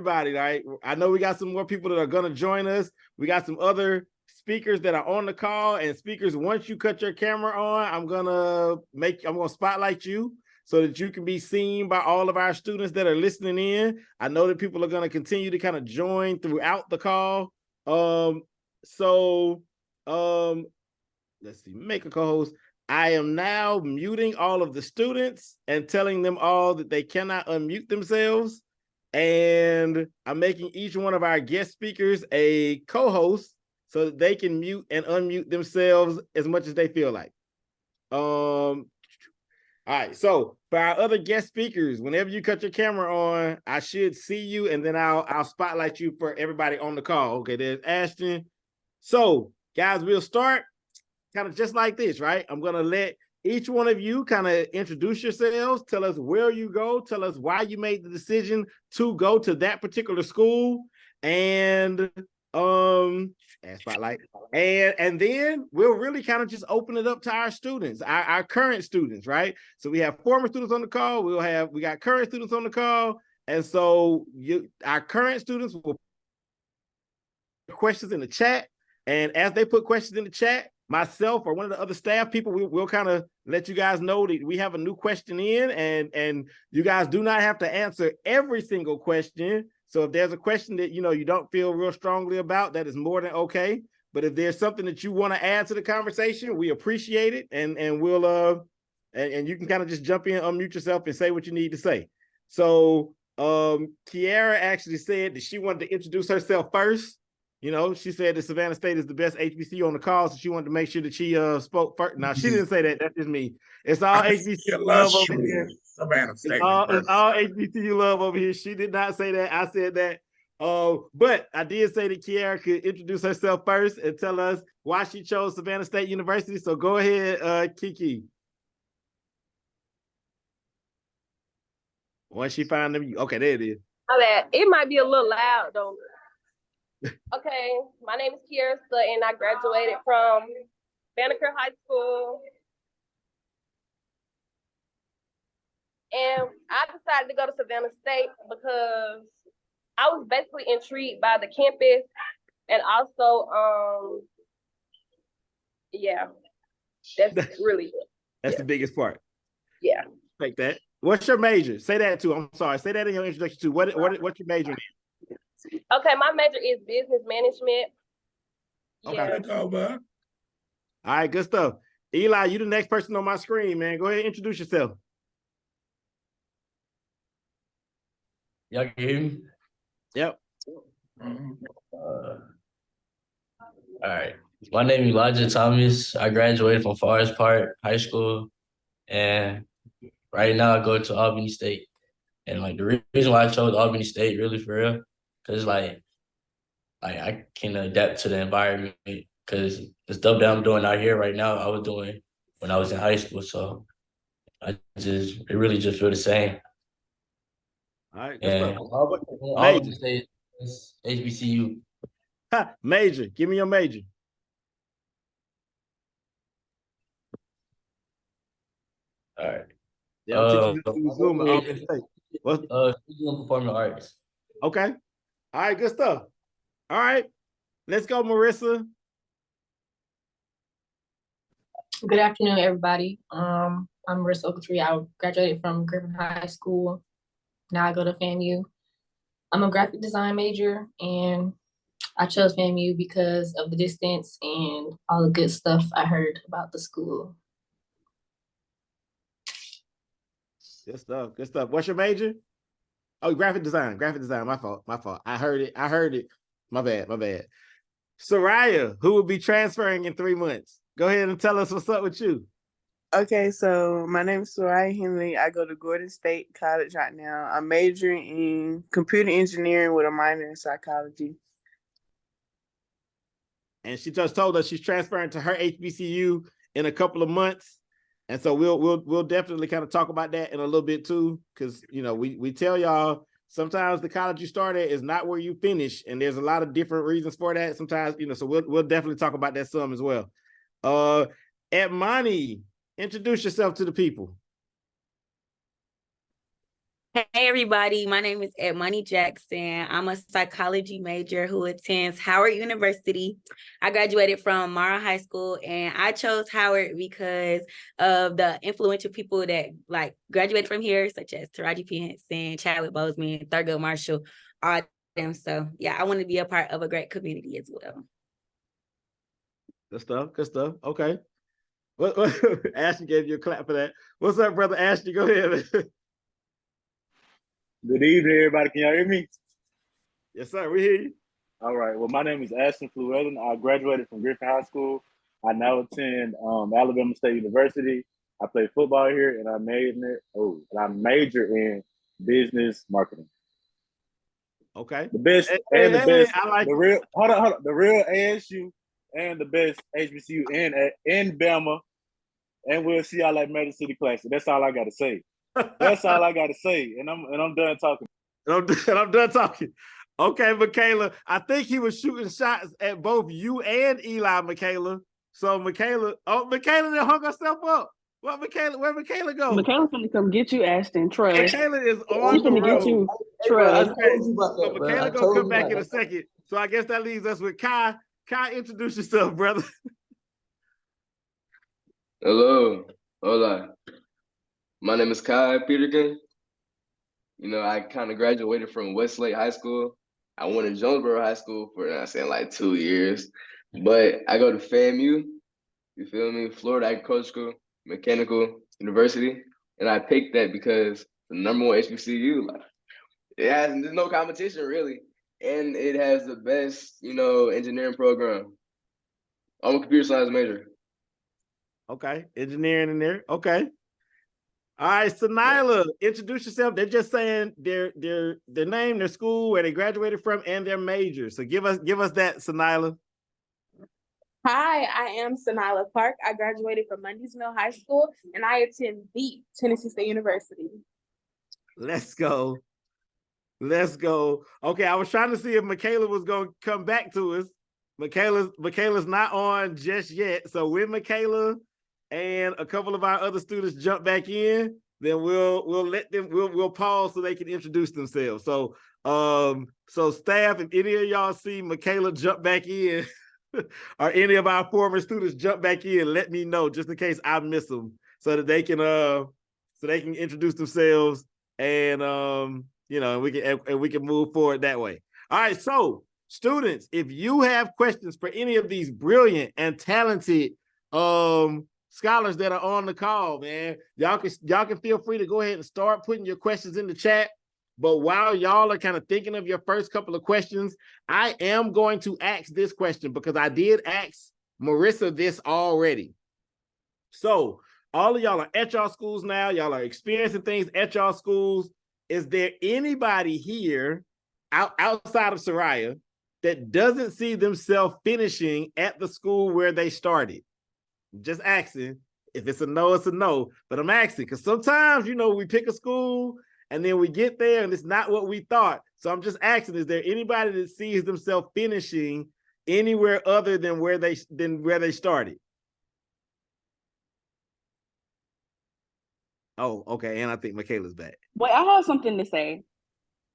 everybody, right? I know we got some more people that are going to join us. We got some other speakers that are on the call, and speakers, once you cut your camera on, I'm going to spotlight you so that you can be seen by all of our students that are listening in. I know that people are going to continue to kind of join throughout the call. Let's see, make a co-host. I am now muting all of the students and telling them all that they cannot unmute themselves. And I'm making each one of our guest speakers a co-host so that they can mute and unmute themselves as much as they feel like. All right, so for our other guest speakers, whenever you cut your camera on, I should see you, and then I'll spotlight you for everybody on the call. Okay, there's Ashton. So, guys, we'll start kind of just like this, right? I'm going to let each one of you kind of introduce yourselves, tell us where you go, tell us why you made the decision to go to that particular school, and spotlight. And then we'll really kind of just open it up to our students, our current students, right? So we have former students on the call, we got current students on the call, and so our current students will put questions in the chat, and as they put questions in the chat, myself or one of the other staff people, we'll kind of let you guys know that we have a new question in, and you guys do not have to answer every single question. So if there's a question that you don't feel real strongly about, that is more than okay. But if there's something that you want to add to the conversation, we appreciate it, and we'll and you can kind of just jump in, unmute yourself, and say what you need to say. So Kiara actually said that she wanted to introduce herself first. She said that Savannah State is the best HBCU on the call, so she wanted to make sure that she spoke first. Now, she didn't say that. That's just me. It's all HBCU love over here. Savannah State. It's all HBCU love over here. She did not say that. I said that. But I did say that Kiara could introduce herself first and tell us why she chose Savannah State University. So go ahead, Kiki. Once she found them, okay, there it is. It might be a little loud, though. Okay, my name is Kiara Sutton. I graduated from Banneker High School. And I decided to go to Savannah State because I was basically intrigued by the campus, and also, that's really it. That's the biggest part. Yeah. Like that. What's your major? Say that too. I'm sorry. Say that in your introduction too. What's your major in? Okay, my major is business management. Okay. All right, good stuff. Eli, you the next person on my screen, man. Go ahead and introduce yourself. Y'all can hear me? Yep. All right. My name is Elijah Thomas. I graduated from Forest Park High School, and right now I go to Albany State. And the reason why I chose Albany State, really for real, because I can adapt to the environment, because the stuff that I'm doing out here right now, I was doing when I was in high school. So it really just feel the same. All right. And Albany State is HBCU. Major. Give me your major. All right. Yeah, I'm teaching you Zoom at Albany State. Performing arts. Okay. All right, good stuff. All right. Let's go, Marissa. Good afternoon, everybody. I'm Marissa Ogletree. I graduated from Griffin High School. Now I go to FAMU. I'm a graphic design major, and I chose FAMU because of the distance and all the good stuff I heard about the school. Good stuff. Good stuff. What's your major? Oh, graphic design. Graphic design. My fault. I heard it. My bad. Soraya, who will be transferring in 3 months. Go ahead and tell us what's up with you. Okay, so my name is Soraya Henley. I go to Gordon State College right now. I'm majoring in computer engineering with a minor in psychology. And she just told us she's transferring to her HBCU in a couple of months. And so we'll definitely kind of talk about that in a little bit too, because we tell y'all sometimes the college you start at is not where you finish, and there's a lot of different reasons for that. Sometimes so we'll definitely talk about that some as well. Edmani, introduce yourself to the people. Hey everybody, my name is Edmoney Jackson. I'm a psychology major who attends Howard University. I graduated from Mara High School and I chose Howard because of the influential people that like graduated from here, such as Taraji P. Henson, Chadwick Boseman, Thurgood Marshall, all them. So yeah, I want to be a part of a great community as well. Good stuff. Good stuff. Okay. What Ashley gave you a clap for that. What's up, brother Ashley? Go ahead. Good evening, everybody. Can y'all hear me? Yes, sir. We hear you. All right. Well, my name is Ashton Fluellen. I graduated from Griffin High School. I now attend Alabama State University. I play football here, and I major in business marketing. Okay. The best Hey, and the best. I like the real. Hold on. The real ASU and the best HBCU in Bama, and we'll see y'all at Medicine City Classic. That's all I got to say. That's all I got to say, and I'm done talking. And I'm done talking. Okay, Michaela. I think he was shooting shots at both you and Eli, Michaela. So Michaela then hung herself up. What, Michaela? Where Michaela go? Michaela's gonna come get you, Ashton. Trust. Michaela is She's on the gonna get road. you. Hey, bro, I Trust. told you about So that, bro. Michaela I gonna told come you back about in a that. second. So I guess that leaves us with Kai. Kai, introduce yourself, brother. Hello, hola. My name is Kai Peterkin. You know, I kind of graduated from Westlake High School. I went to Jonesboro High School for, I'm saying, like 2 years. But I go to FAMU, you feel me? Florida Agricultural Mechanical University. And I picked that because the #1 HBCU, like, there's no competition really. And it has the best, engineering program. I'm a computer science major. Okay, engineering in there. Okay. All right, Sanila, introduce yourself. They're just saying their name, their school, where they graduated from, and their major. So give us that, Sanila. Hi, I am Sanila Clark. I graduated from Mundy's Mill High School and I attend the Tennessee State University. Let's go. Let's go. Okay, I was trying to see if Michaela was gonna come back to us. Michaela's not on just yet. So when Michaela and a couple of our other students jump back in, then we'll let them we'll pause so they can introduce themselves. So so staff, if any of y'all see Michaela jump back in or any of our former students jump back in, let me know just in case I miss them so that they can introduce themselves and we can move forward that way. All right, so students, if you have questions for any of these brilliant and talented scholars that are on the call, man, y'all can feel free to go ahead and start putting your questions in the chat. But while y'all are kind of thinking of your first couple of questions, I am going to ask this question because I did ask Marissa this already. So all of y'all are at y'all schools now. Y'all are experiencing things at y'all schools. Is there anybody here outside of Soraya that doesn't see themselves finishing at the school where they started? Just asking. If it's a no, it's a no. But I'm asking because sometimes, we pick a school and then we get there and it's not what we thought. So I'm just asking, is there anybody that sees themselves finishing anywhere other than where they started? Oh, okay. And I think Michaela's back. Wait, I have something to say.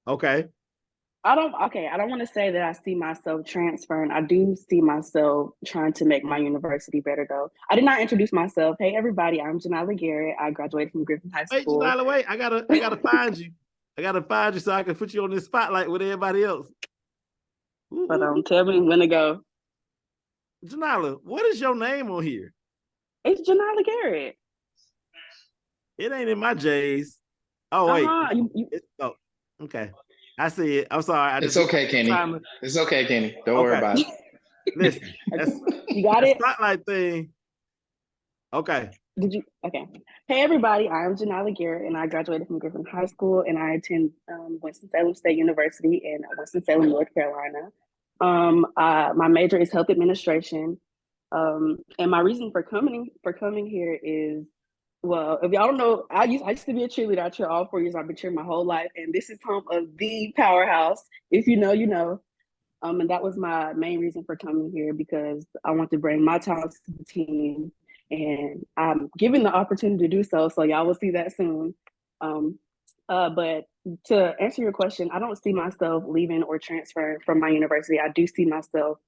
Okay. I don't want to say that I see myself transferring. I do see myself trying to make my university better though. I did not introduce myself. Hey everybody, I'm Janila Garrett. I graduated from Griffin High School. Wait, Janila, wait. I gotta find you. I gotta find you so I can put you on this spotlight with everybody else. But tell me when to go. Janila, what is your name on here? It's Janila Garrett. It ain't in my J's. Oh wait. Oh, okay. I see it. I'm sorry. It's okay, Kenny. It's okay, Kenny. Don't worry about it. Listen, you got it. Spotlight thing. Okay. Did you? Okay. Hey everybody, I'm Janila Garrett, and I graduated from Griffin High School, and I attend Winston-Salem State University in Winston-Salem, North Carolina. My major is health administration, and my reason for coming here is, well, if y'all don't know, I used to be a cheerleader. I cheer all 4 years. I've been cheering my whole life, and this is home of the powerhouse. If you know, you know. And that was my main reason for coming here because I want to bring my talents to the team, and I'm given the opportunity to do so. So y'all will see that soon. But to answer your question, I don't see myself leaving or transferring from my university. I do see myself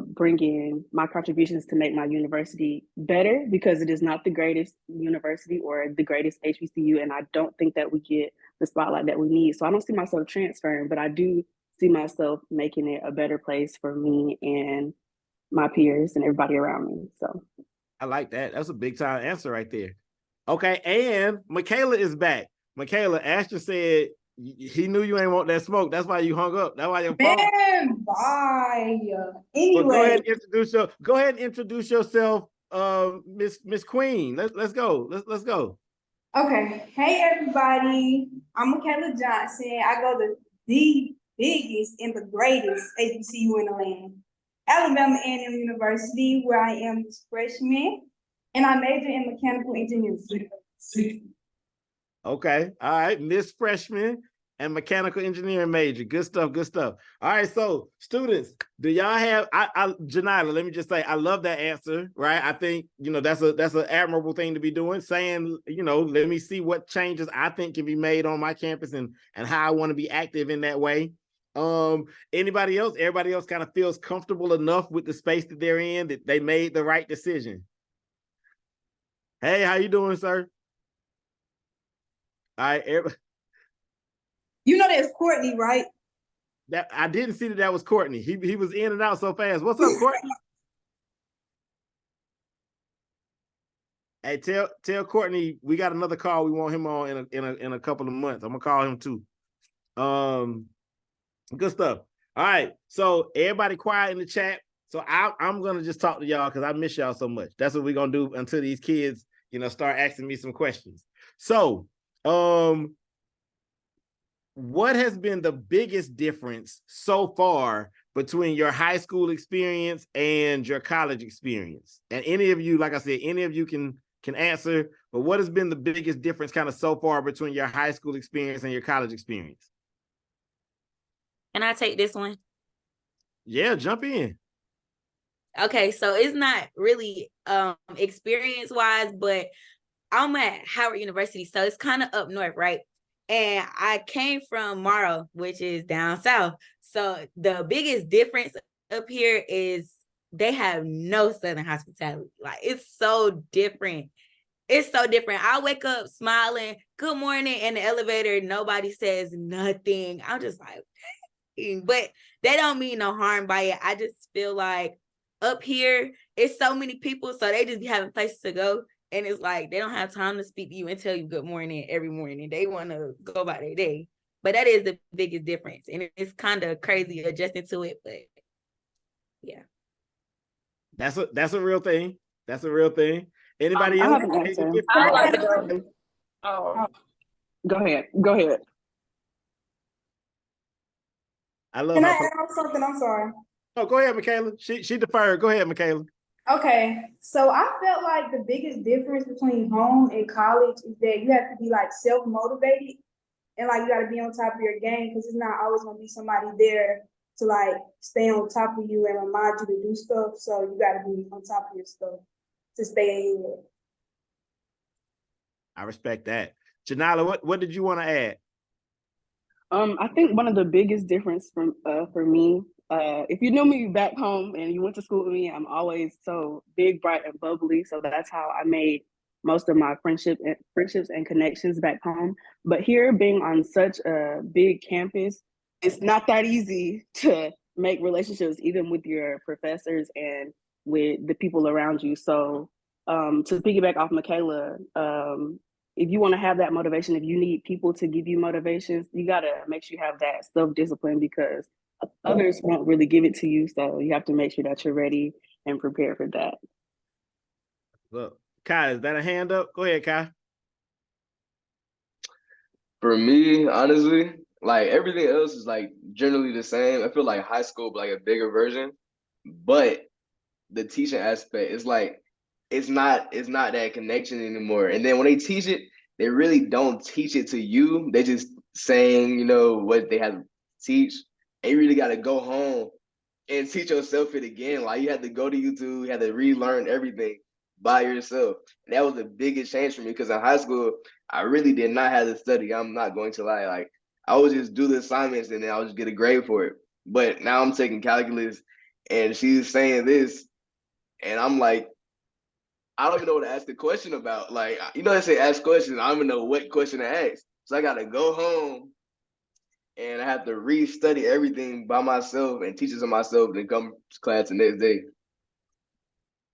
bringing my contributions to make my university better, because it is not the greatest university or the greatest HBCU, and I don't think that we get the spotlight that we need. So I don't see myself transferring, but I do see myself making it a better place for me and my peers and everybody around me. So I like that. That's a big time answer right there. Okay, and Michaela is back. Michaela, Ashton said he knew you ain't want that smoke. That's why you hung up. That's why your phone. Man, bye. Well, Anyway, go ahead and introduce yourself, Miss Queen. Let's go. Let's go. okay. Hey, everybody. I'm Michaela Johnson. I go to the biggest and the greatest HBCU in the land, Alabama A&M University, where I am a freshman, and I major in mechanical engineering. Okay. All right. Miss Freshman and mechanical engineering major. Good stuff. Good stuff. All right. So, students, do y'all have Janila, let me just say, I love that answer, right? I think, that's an admirable thing to be doing, saying, let me see what changes I think can be made on my campus and how I want to be active in that way. Anybody else? Everybody else kind of feels comfortable enough with the space that they're in that they made the right decision. Hey, how you doing, sir? All right, You know that's Courtney, right? that I didn't see that was Courtney. He was in and out so fast. What's up, Courtney? Hey, tell Courtney we got another call. We want him on in a couple of months. I'm gonna call him too. Good stuff. All right, so everybody quiet in the chat. So I'm gonna just talk to y'all because I miss y'all so much. That's what we're gonna do until these kids, start asking me some questions. So, what has been the biggest difference so far between your high school experience and your college experience? And any of you, like I said, any of you can answer, but what has been the biggest difference kind of so far between your high school experience and your college experience? Can I take this one? Yeah, jump in. Okay, so it's not really experience wise, but I'm at Howard University, so it's kind of up north, right? And I came from Morrow, which is down south. So the biggest difference up here is they have no Southern hospitality. Like, it's so different. It's so different. I wake up smiling, good morning, in the elevator, nobody says nothing. I'm just like, but they don't mean no harm by it. I just feel like up here, it's so many people, so they just be having places to go. And it's like, they don't have time to speak to you and tell you good morning every morning. They want to go about their day. But that is the biggest difference. And it's kind of crazy adjusting to it, but yeah. That's a real thing. That's a real thing. Anybody I else? have an answer. I like to go. Go ahead. I love Can I how. add on something? I'm sorry. Oh, go ahead, Michaela. She deferred. Go ahead, Michaela. Okay, so I felt like the biggest difference between home and college is that you have to be like self-motivated, and like you got to be on top of your game, because it's not always going to be somebody there to like stay on top of you and remind you to do stuff. So you got to be on top of your stuff to stay ahead. I respect that. Janila, what did you want to add? I think one of the biggest difference for me, if you knew me back home and you went to school with me, I'm always so big, bright, and bubbly. So that's how I made most of my friendships and connections back home. But here, being on such a big campus, it's not that easy to make relationships, even with your professors and with the people around you. So to piggyback off Michaela, if you want to have that motivation, if you need people to give you motivations, you got to make sure you have that self-discipline, because others won't really give it to you. So you have to make sure that you're ready and prepared for that. Look, Kai, is that a hand up? Go ahead, Kai. For me, honestly, like everything else is like generally the same. I feel like high school, but like a bigger version. But the teaching aspect is like it's not that connection anymore. And then when they teach it, they really don't teach it to you. They just saying, what they have to teach. And you really got to go home and teach yourself it again. Like you had to go to YouTube, you had to relearn everything. by yourself. And that was the biggest change for me because in high school, I really did not have to study. I'm not going to lie. Like I would just do the assignments and then I would just get a grade for it. But now I'm taking calculus and she's saying this, and I'm like, I don't even know what to ask the question about. Like, you know, they say ask questions. I don't even know what question to ask. So I got to go home and I have to re-study everything by myself and teach it to myself, then come to class the next day.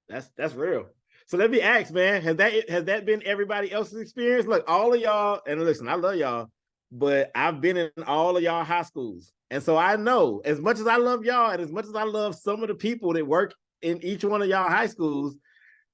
That's real. So let me ask, man, has that been everybody else's experience? Look, all of y'all, and listen, I love y'all, but I've been in all of y'all high schools. And so I know as much as I love y'all and as much as I love some of the people that work in each one of y'all high schools,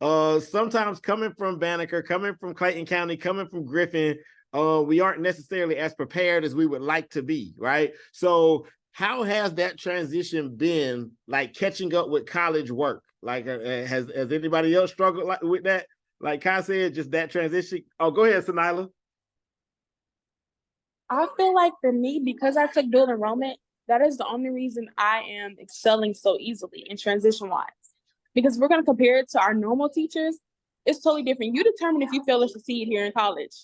sometimes coming from Banneker, coming from Clayton County, coming from Griffin, we aren't necessarily as prepared as we would like to be, right? So how has that transition been, like catching up with college work? Like, has anybody else struggled with that? Like Kai said, just that transition. Oh, go ahead, Sanila. I feel like for me, because I took dual enrollment, that is the only reason I am excelling so easily in transition wise. Because if we're going to compare it to our normal teachers, it's totally different. You determine if you fail or succeed here in college.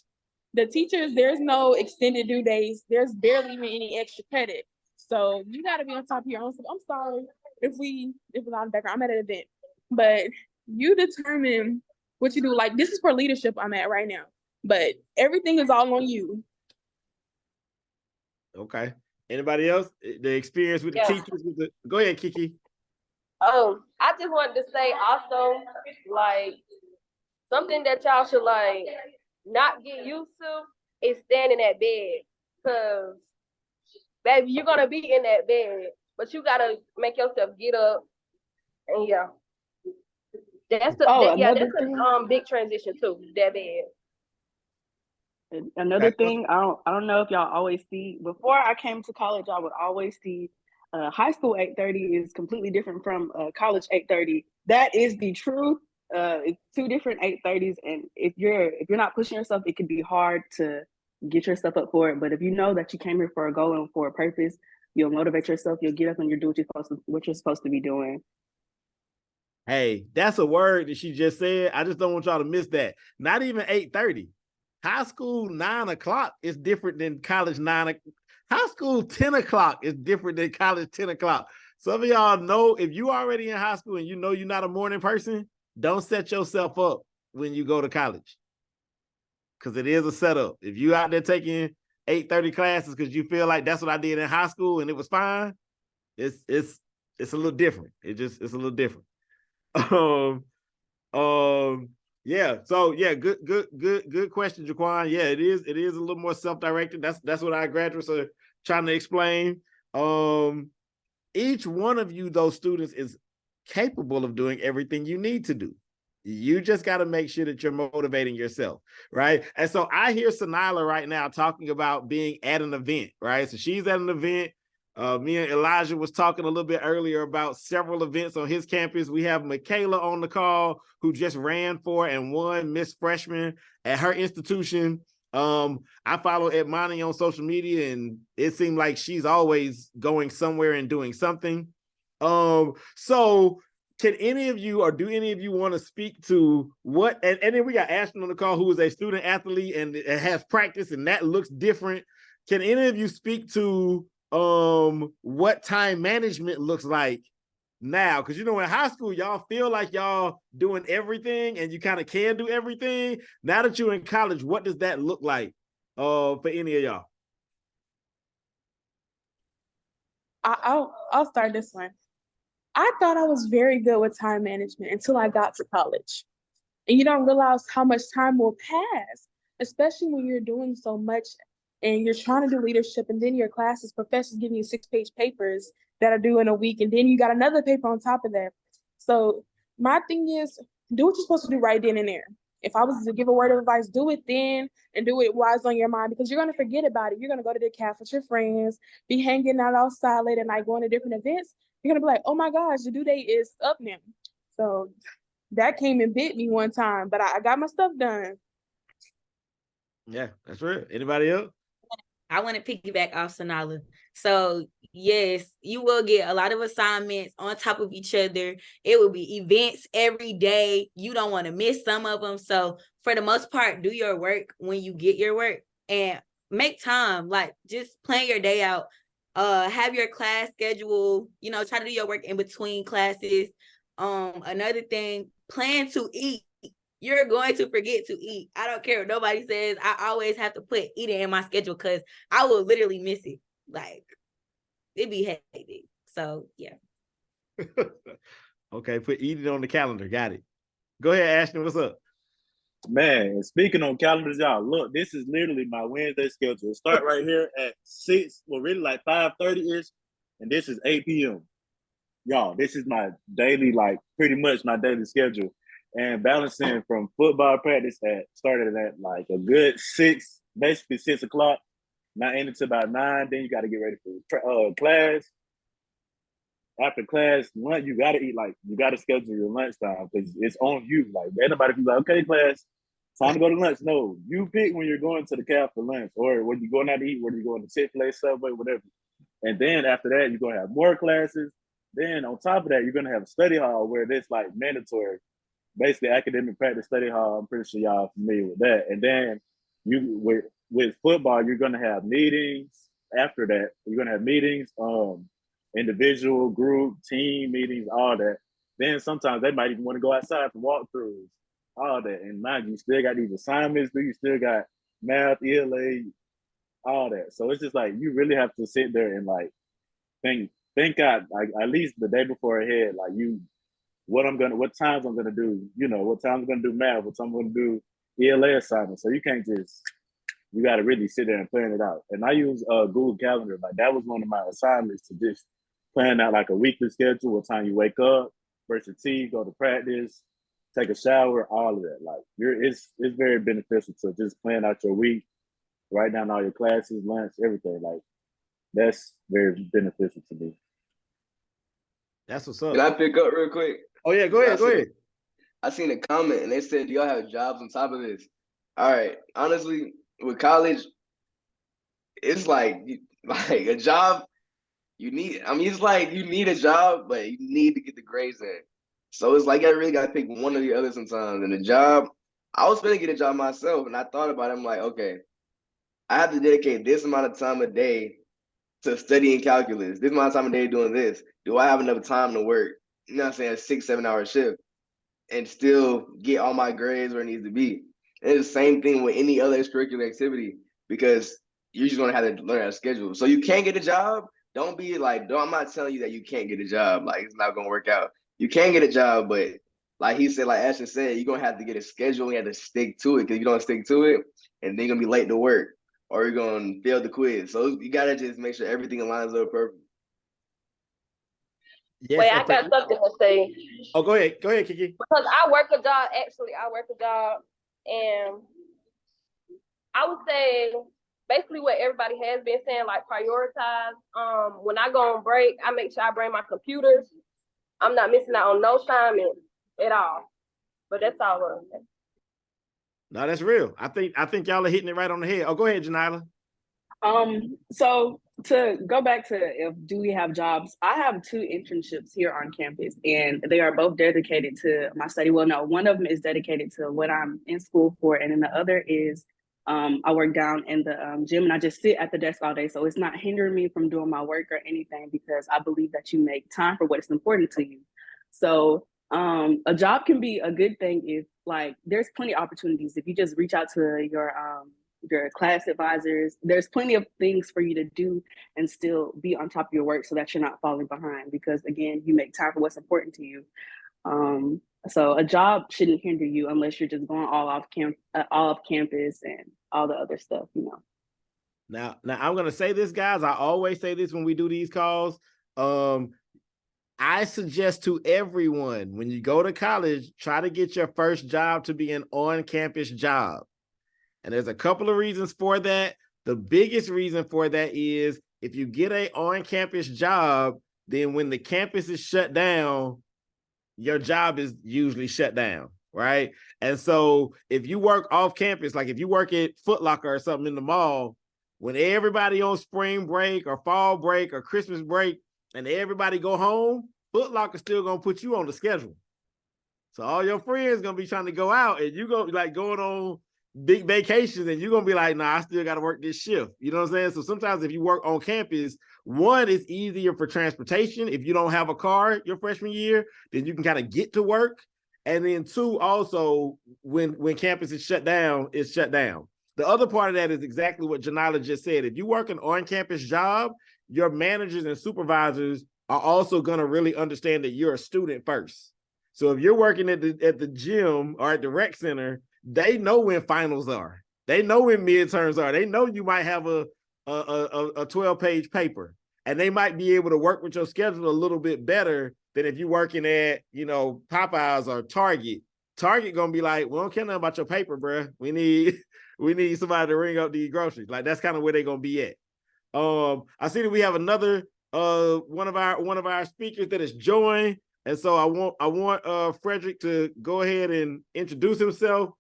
The teachers, there's no extended due days. There's barely even any extra credit. So you got to be on top of your own stuff. I'm sorry if it's on the background. I'm at an event, but you determine what you do. Like this is for leadership I'm at right now, but everything is all on you. Okay. Anybody else? The experience with the teachers? Go ahead, Kiki. I just wanted to say also, like, something that y'all should like not get used to is standing at bed. Cause baby, you're gonna be in that bed, but you gotta make yourself get up. And that's a big transition too, that bed. Another thing, I don't know if y'all always see, before I came to college, I would always see high school 8:30 is completely different from college 8:30. That is the truth. It's two different 8:30s, and if you're not pushing yourself, it can be hard to get yourself up for it. But if you know that you came here for a goal and for a purpose, you'll motivate yourself. You'll get up and you'll do what you're supposed to be doing. Hey, that's a word that she just said. I just don't want y'all to miss that. Not even 8:30. High school 9 o'clock is different than college 9. High school 10 o'clock is different than college 10 o'clock. Some of y'all know if you already in high school and you know you're not a morning person, don't set yourself up when you go to college. Because it is a setup. If you out there taking 8:30 classes because you feel like that's what I did in high school and it was fine, it's a little different. It's a little different. Yeah. So yeah, good question, Jaquan. Yeah, it is a little more self-directed. That's what our graduates are trying to explain. Each one of you, those students, is capable of doing everything you need to do. You just got to make sure that you're motivating yourself, right? And so I hear Sanila right now talking about being at an event, right? So she's at an event. Me and Elijah was talking a little bit earlier about several events on his campus. We have Michaela on the call who just ran for and won Miss Freshman at her institution. I follow Edmani on social media, and it seemed like she's always going somewhere and doing something. So can any of you, or do any of you want to speak to what, and then we got Ashton on the call who is a student athlete and has practice, and that looks different. Can any of you speak to what time management looks like now? Because you know, in high school, y'all feel like y'all doing everything and you kind of can do everything. Now that you're in college, what does that look like for any of y'all? I'll start this one. I thought I was very good with time management until I got to college. And you don't realize how much time will pass, especially when you're doing so much and you're trying to do leadership, and then your classes, professors giving you 6-page papers that are due in a week, and then you got another paper on top of that. So my thing is, do what you're supposed to do right then and there. If I was to give a word of advice, do it then and do it while it's on your mind, because you're going to forget about it. You're going to go to the cafe with your friends, be hanging out outside late at night, going to different events. You're going to be like, oh my gosh, the due date is up now. So that came and bit me one time, but I got my stuff done. Yeah, that's right. Anybody else? I want to piggyback off Sanala. So yes, you will get a lot of assignments on top of each other. It will be events every day. You don't want to miss some of them. So for the most part, do your work when you get your work and make time. Like just plan your day out. Have your class schedule, try to do your work in between classes. Another thing, plan to eat. You're going to forget to eat. I don't care what nobody says. I always have to put eating in my schedule because I will literally miss it. Like, it'd be hectic. So yeah. Okay, put eat it on the calendar. Got it. Go ahead, Ashton. What's up? Man, speaking on calendars, y'all, look, this is literally my Wednesday schedule. Start right here at 6, well, really like 5:30-ish, and this is 8 p.m. Y'all, this is my daily, like pretty much my daily schedule. And balancing from football practice started at like a good 6, basically 6 o'clock, not ending to about 9. Then you got to get ready for class. After class, lunch, you got to eat, like, you got to schedule your lunchtime because it's on you. Like, anybody can be like, okay, class, time to go to lunch. No, you pick when you're going to the caf for lunch or when you're going out to eat, whether you're going to Chick-fil-A, Subway, whatever. And then after that, you're going to have more classes. Then on top of that, you're going to have a study hall where it's like mandatory, basically academic practice study hall. I'm pretty sure y'all familiar with that. And then with football, you're going to have meetings. After that, you're going to have meetings, individual, group, team meetings, all that. Then sometimes they might even want to go outside for walkthroughs, all that. And mind you, still got these assignments, you still got math, ELA, all that. So it's just like you really have to sit there and like think out like at least the day before ahead, like what times I'm gonna do, what times I'm gonna do math, what time I'm gonna do ELA assignments. So you can't just you gotta really sit there and plan it out. And I use Google Calendar. Like that was one of my assignments to just plan out like a weekly schedule, what time you wake up, brush your teeth, go to practice, take a shower, all of that. Like it's very beneficial to just plan out your week, write down all your classes, lunch, everything. Like that's very beneficial to me. That's what's up. Can I pick up real quick? Oh yeah, go ahead. I seen a comment and they said, do y'all have jobs on top of this? All right, honestly, with college, it's like a job. It's like you need a job, but you need to get the grades in. So it's like I really got to pick one or the other sometimes. And the job, I was gonna get a job myself, and I thought about it. I'm like, okay, I have to dedicate this amount of time a day to studying calculus. This amount of time a day doing this. Do I have enough time to work? You know what I'm saying? A 6-7 hour shift and still get all my grades where it needs to be. And it's the same thing with any other extracurricular activity because you're just gonna have to learn how to schedule. So you can't get a job. Don't be like, I'm not telling you that you can't get a job. Like it's not gonna work out. You can get a job, but like he said, like Ashton said, you're gonna have to get a schedule. You have to stick to it because you don't stick to it, and then you're gonna be late to work or you're gonna fail the quiz. So you gotta just make sure everything aligns up perfect. Yes, Wait, I got something to say. Oh, go ahead, Kiki. Because I work a job, and I would say basically what everybody has been saying, like prioritize. When I go on break, I make sure I bring my computer. I'm not missing out on no assignment at all. But that's all I'm saying. No, that's real. I think y'all are hitting it right on the head. Oh, go ahead, Janila. So to go back to do we have jobs, I have 2 internships here on campus and they are both dedicated to my study. Well, no, one of them is dedicated to what I'm in school for. And then the other is I work down in the gym and I just sit at the desk all day. So it's not hindering me from doing my work or anything because I believe that you make time for what is important to you. So a job can be a good thing if like there's plenty of opportunities if you just reach out to your class advisors. There's plenty of things for you to do and still be on top of your work so that you're not falling behind because again, you make time for what's important to you. So a job shouldn't hinder you unless you're just going all off campus and all the other stuff, Now I'm gonna say this, guys. I always say this when we do these calls. I suggest to everyone when you go to college, try to get your first job to be an on-campus job. And there's a couple of reasons for that. The biggest reason for that is if you get an on-campus job, then when the campus is shut down, your job is usually shut down, right? And so if you work off campus, like if you work at Foot Locker or something in the mall, when everybody on spring break or fall break or Christmas break and everybody go home, Foot Locker still gonna put you on the schedule. So all your friends gonna be trying to go out and you gonna be like going on big vacations and you're gonna be like, nah, I still gotta work this shift. You know what I'm saying? So sometimes if you work on campus, one, it's easier for transportation. If you don't have a car your freshman year, then you can kind of get to work. And then two, also when campus is shut down, it's shut down. The other part of that is exactly what Janila just said. If you work an on-campus job, your managers and supervisors are also gonna really understand that you're a student first. So if you're working at the gym or at the rec center, they know when finals are. They know when midterms are. They know you might have a 12-page paper, and they might be able to work with your schedule a little bit better than if you're working at, Popeyes or Target. Target gonna be like, we don't care nothing about your paper, bro. We need somebody to ring up these groceries. Like that's kind of where they're gonna be at. I see that we have another one of our speakers that has joined. And so I want Frederick to go ahead and introduce himself.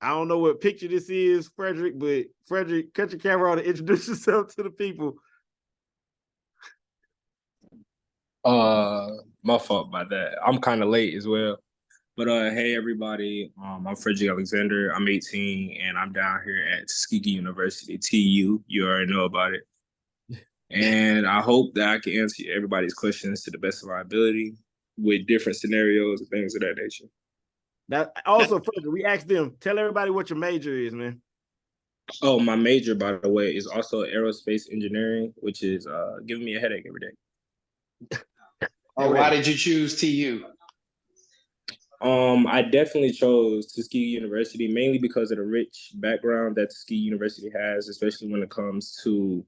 I don't know what picture this is, Frederick, but Frederick, cut your camera on and introduce yourself to the people. My fault about that. I'm kind of late as well. But hey everybody, I'm Frederick Alexander. I'm 18 and I'm down here at Tuskegee University, TU. You already know about it. And I hope that I can answer everybody's questions to the best of my ability with different scenarios and things of that nature. Now, also, Frederick, we asked them, tell everybody what your major is, man. Oh, my major, by the way, is also aerospace engineering, which is giving me a headache every day. And why did you choose TU? I definitely chose Tuskegee University mainly because of the rich background that Tuskegee University has, especially when it comes to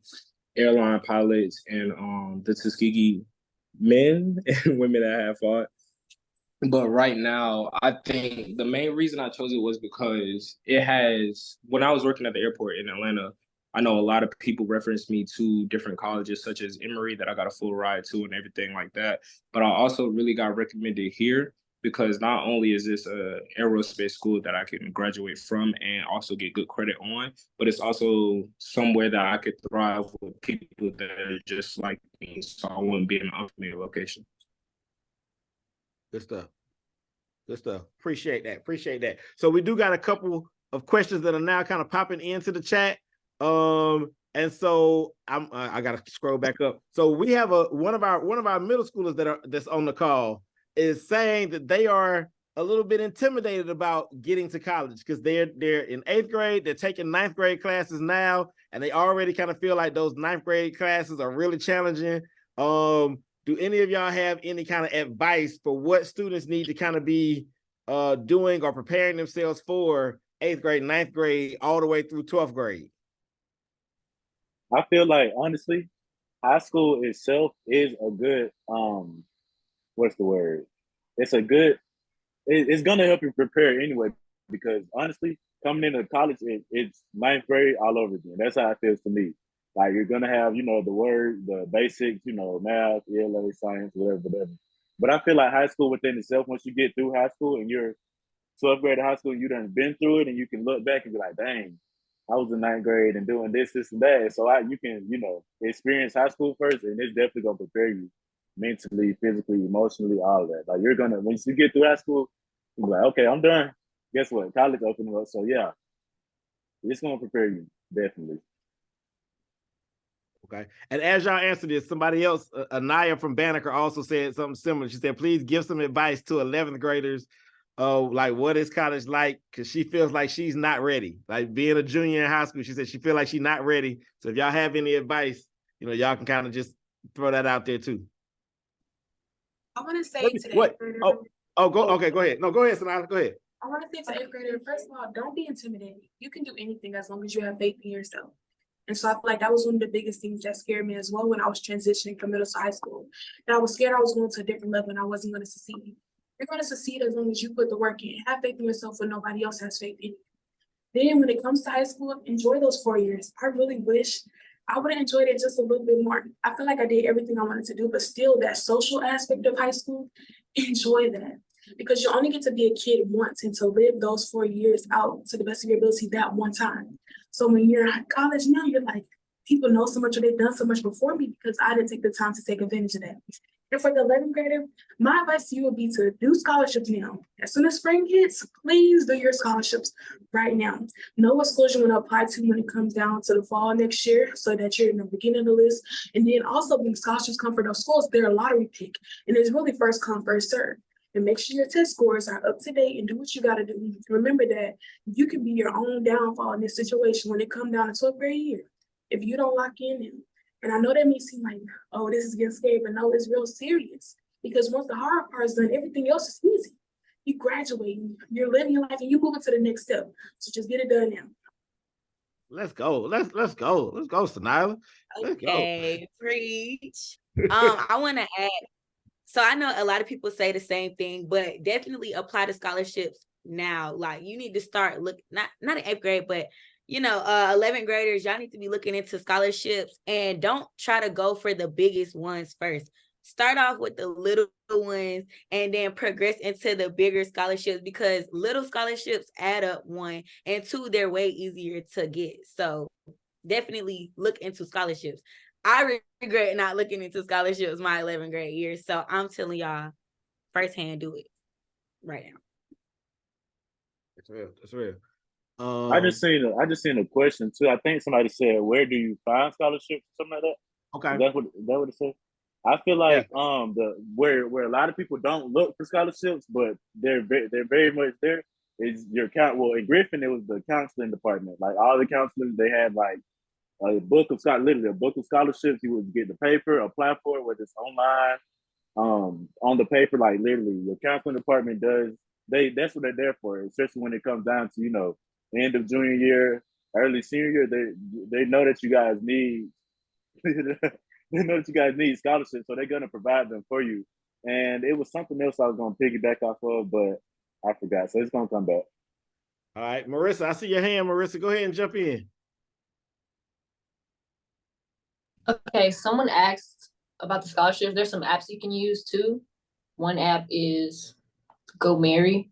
airline pilots and the Tuskegee men and women that have fought. But right now, I think the main reason I chose it was because it has, when I was working at the airport in Atlanta, I know a lot of people referenced me to different colleges such as Emory that I got a full ride to and everything like that. But I also really got recommended here because not only is this a aerospace school that I can graduate from and also get good credit on, but it's also somewhere that I could thrive with people that are just like me. So I wouldn't be in an unfamiliar location. Good stuff. Good stuff. Appreciate that. So we do got a couple of questions that are now kind of popping into the chat. And so I gotta scroll back up. So we have one of our middle schoolers that's on the call is saying that they are a little bit intimidated about getting to college because they're in 8th grade, they're taking 9th grade classes now, and they already kind of feel like those 9th grade classes are really challenging. Do any of y'all have any kind of advice for what students need to kind of be doing or preparing themselves for 8th grade, 9th grade, all the way through 12th grade? I feel like, honestly, high school itself is a good, what's the word? It's it's going to help you prepare anyway, because honestly, coming into college, it's 9th grade all over again. That's how it feels to me. Like you're going to have, the basics, math, ELA, science, whatever. But I feel like high school within itself, once you get through high school and you're 12th grade of high school, you done been through it and you can look back and be like, dang, I was in 9th grade and doing this and that. So you can, experience high school first, and it's definitely gonna prepare you mentally, physically, emotionally, all of that. Like once you get through high school, you're like, okay, I'm done. Guess what? College opening up. So yeah, it's gonna prepare you, definitely. Okay. And as y'all answer this, somebody else, Anaya from Banneker, also said something similar. She said, please give some advice to 11th graders. Like what is college like? Because she feels like she's not ready. Like being a junior in high school, she said she feels like she's not ready. So if y'all have any advice, y'all can kind of just throw that out there too. I want to say to the what? 8th grader. Okay, go ahead. No, go ahead, Sanaa, go ahead. I want to say to 8th grader, first of all, don't be intimidated. You can do anything as long as you have faith in yourself. And so I feel like that was one of the biggest things that scared me as well when I was transitioning from middle to high school. And I was scared I was going to a different level and I wasn't going to succeed. You're going to succeed as long as you put the work in. Have faith in yourself when nobody else has faith in you. Then when it comes to high school, enjoy those 4 years. I really wish I would have enjoyed it just a little bit more. I feel like I did everything I wanted to do, but still that social aspect of high school, enjoy that. Because you only get to be a kid once and to live those 4 years out to the best of your ability that one time. So when you're in college now, you're like, people know so much or they've done so much before me because I didn't take the time to take advantage of that. And for the 11th grader, my advice to you would be to do scholarships now. As soon as spring hits, please do your scholarships right now. Know what schools you want to apply to when it comes down to the fall next year so that you're in the beginning of the list. And then also when scholarships come for those schools, they're a lottery pick. And it's really first come, first serve. And make sure your test scores are up to date and do what you got to do. Remember that you can be your own downfall in this situation when it comes down to 12th grade year. If you don't lock in now. And I know that may seem like, oh, this is getting scary, but no, it's real serious. Because once the hard part is done, everything else is easy. You graduate, you're living your life, and you move into the next step. So just get it done now. Let's go. Let's go. Let's go, Sanila. Let's go. Okay, preach. I want to add. So I know a lot of people say the same thing, but definitely apply to scholarships now. Like you need to start not in 8th grade, but 11th graders, y'all need to be looking into scholarships and don't try to go for the biggest ones first. Start off with the little ones and then progress into the bigger scholarships because little scholarships add up, 1, and 2, they're way easier to get. So definitely look into scholarships. I regret not looking into scholarships my 11th grade year. So I'm telling y'all firsthand, do it right now. That's real. That's real. I just seen a question too. I think somebody said, "Where do you find scholarships?" Something like that. Okay, is that what it said? I feel like where a lot of people don't look for scholarships, but they're very much there. Is your count? Well, in Griffin, it was the counseling department. Like all the counselors, they had like a book of scholarships. You would get the paper, apply for it, whether it's online, on the paper. Like literally, your counseling department does. That's what they're there for, especially when it comes down to end of junior year, early senior year. They know that you guys need they know that you guys need scholarships, so they're gonna provide them for you. And it was something else I was gonna piggyback off of, but I forgot. So it's gonna come back. All right, Marissa, I see your hand. Marissa, go ahead and jump in. Okay, someone asked about the scholarships. There's some apps you can use too. One app is Go Marry.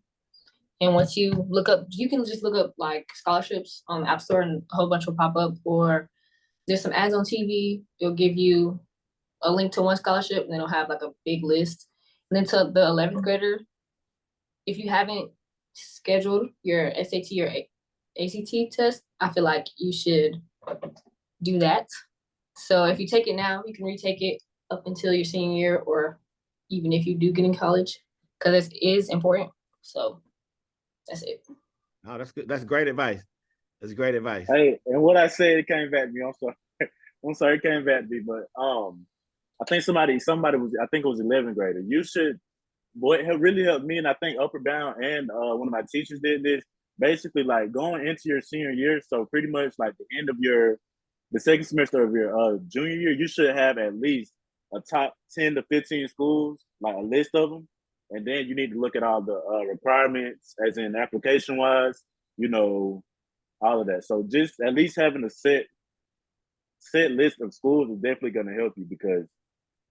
And once you look up, you can just look up like scholarships on the App Store and a whole bunch will pop up. Or there's some ads on TV. It'll give you a link to one scholarship and then it'll have like a big list. And then to the 11th grader, if you haven't scheduled your SAT or ACT test, I feel like you should do that. So if you take it now, you can retake it up until your senior year or even if you do get in college, because it is important. So that's it. Oh, that's good. That's great advice. That's great advice. Hey, and what I said, it came back to me. I'm sorry. I'm sorry, it came back to me. But I think somebody was. I think it was 11th grader. You should. What really helped me, and I think Upper Bound and one of my teachers did this. Basically, like going into your senior year, so pretty much like the end of the second semester of your junior year, you should have at least a top 10 to 15 schools, like a list of them. And then you need to look at all the requirements, as in application wise, all of that. So just at least having a set list of schools is definitely going to help you because